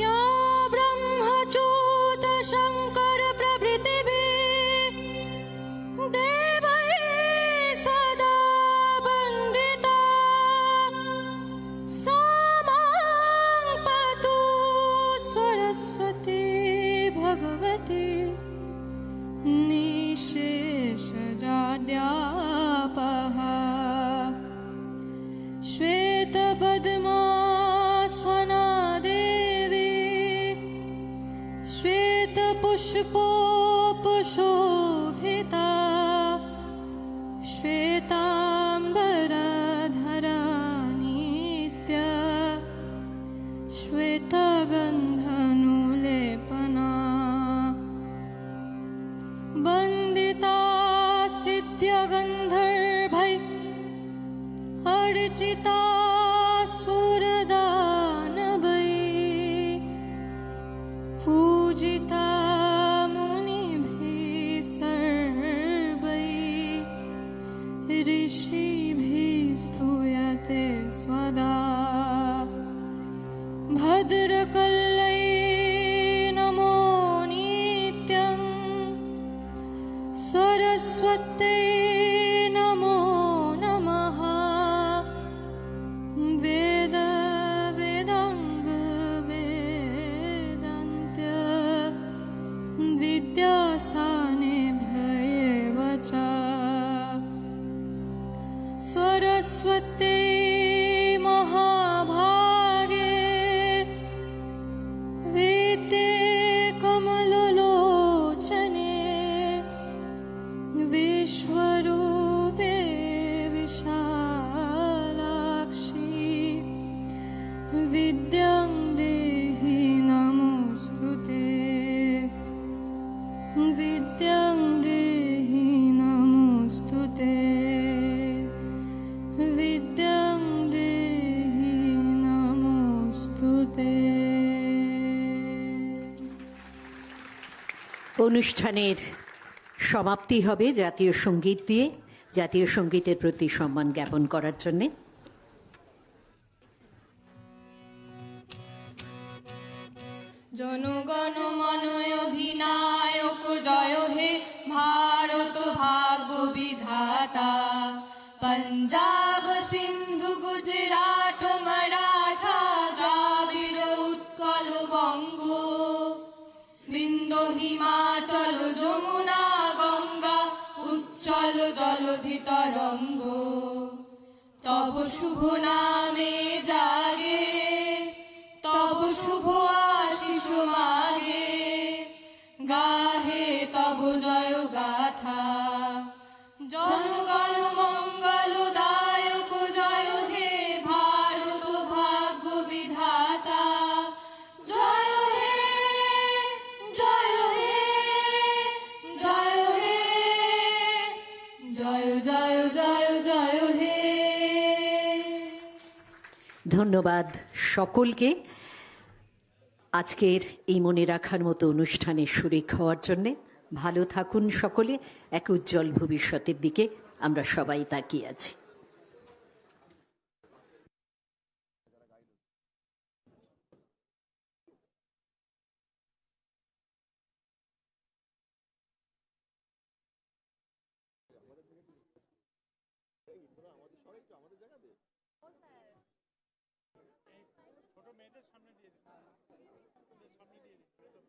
या ब्रह्मच्युत शङ्कर प्रभृतिभिः देवैः सदा वन्दिता सा मां पातु सरस्वती भगवती निःशेषजाड्या श्वेतपुष्पोपशोभिता श्वेताम्बरधरा नित्या श्वेतगन्धनुलेपना वन्दिता सिद्ध्यगन्धर्वै अर्चिता सुरदानवै पूजिता मुनिभिः सर्वैः ऋषिभिः स्तूयते स्वदा भद्रकल्लै नमो नित्यं सरस्वत्यै नमो नमः वेद वेदांग वेदान्त्य विद्यास्थानेभ्यः च सरस्वत्यै महाभागे वेदे कमललोचने विश्वरूपे विशालाक्षी विद्यां देहि नमोऽस्तुते विद्यां देहि नमोऽस्तुते विद्यां देहि नमोऽस्तुते। অনুষ্ঠানের সমাপ্তি হবে জাতীয় সঙ্গীত দিয়ে, জাতীয় সঙ্গীতের প্রতি সম্মান জ্ঞাপন করার জন্য। জনগণ মন অধিনায়ক জয় হে ভারত ভাগ্য বিধাতা পঞ্জাব সিন্ধু গুজরাট মারাঠা দ্রাবিড় উৎকল বঙ্গ বিন্দ হিমাচল যমুনা গঙ্গা উচ্ছল জলধি তরঙ্গ তব শুভ নামে জাগে তব শুভ আশিস মাগে গাহে তব জয় গাথা জনগণ মঙ্গল দায়ক জয় হে ভারত ভাগ্য বিধাতা জয় হে জয় হে জয় হে জয় জয় জয় জয় হে। ধন্যবাদ সকলকে আজকের এই মনে রাখার মতো অনুষ্ঠানে শরিক হওয়ার জন্যে। ভালো থাকুন সকলে, এক উজ্জ্বল ভবিষ্যতের দিকে আমরা সবাই তাকিয়ে আছি। ছোট মেয়েদের সামনে দিয়ে দিন, সামনে দিয়ে দিন।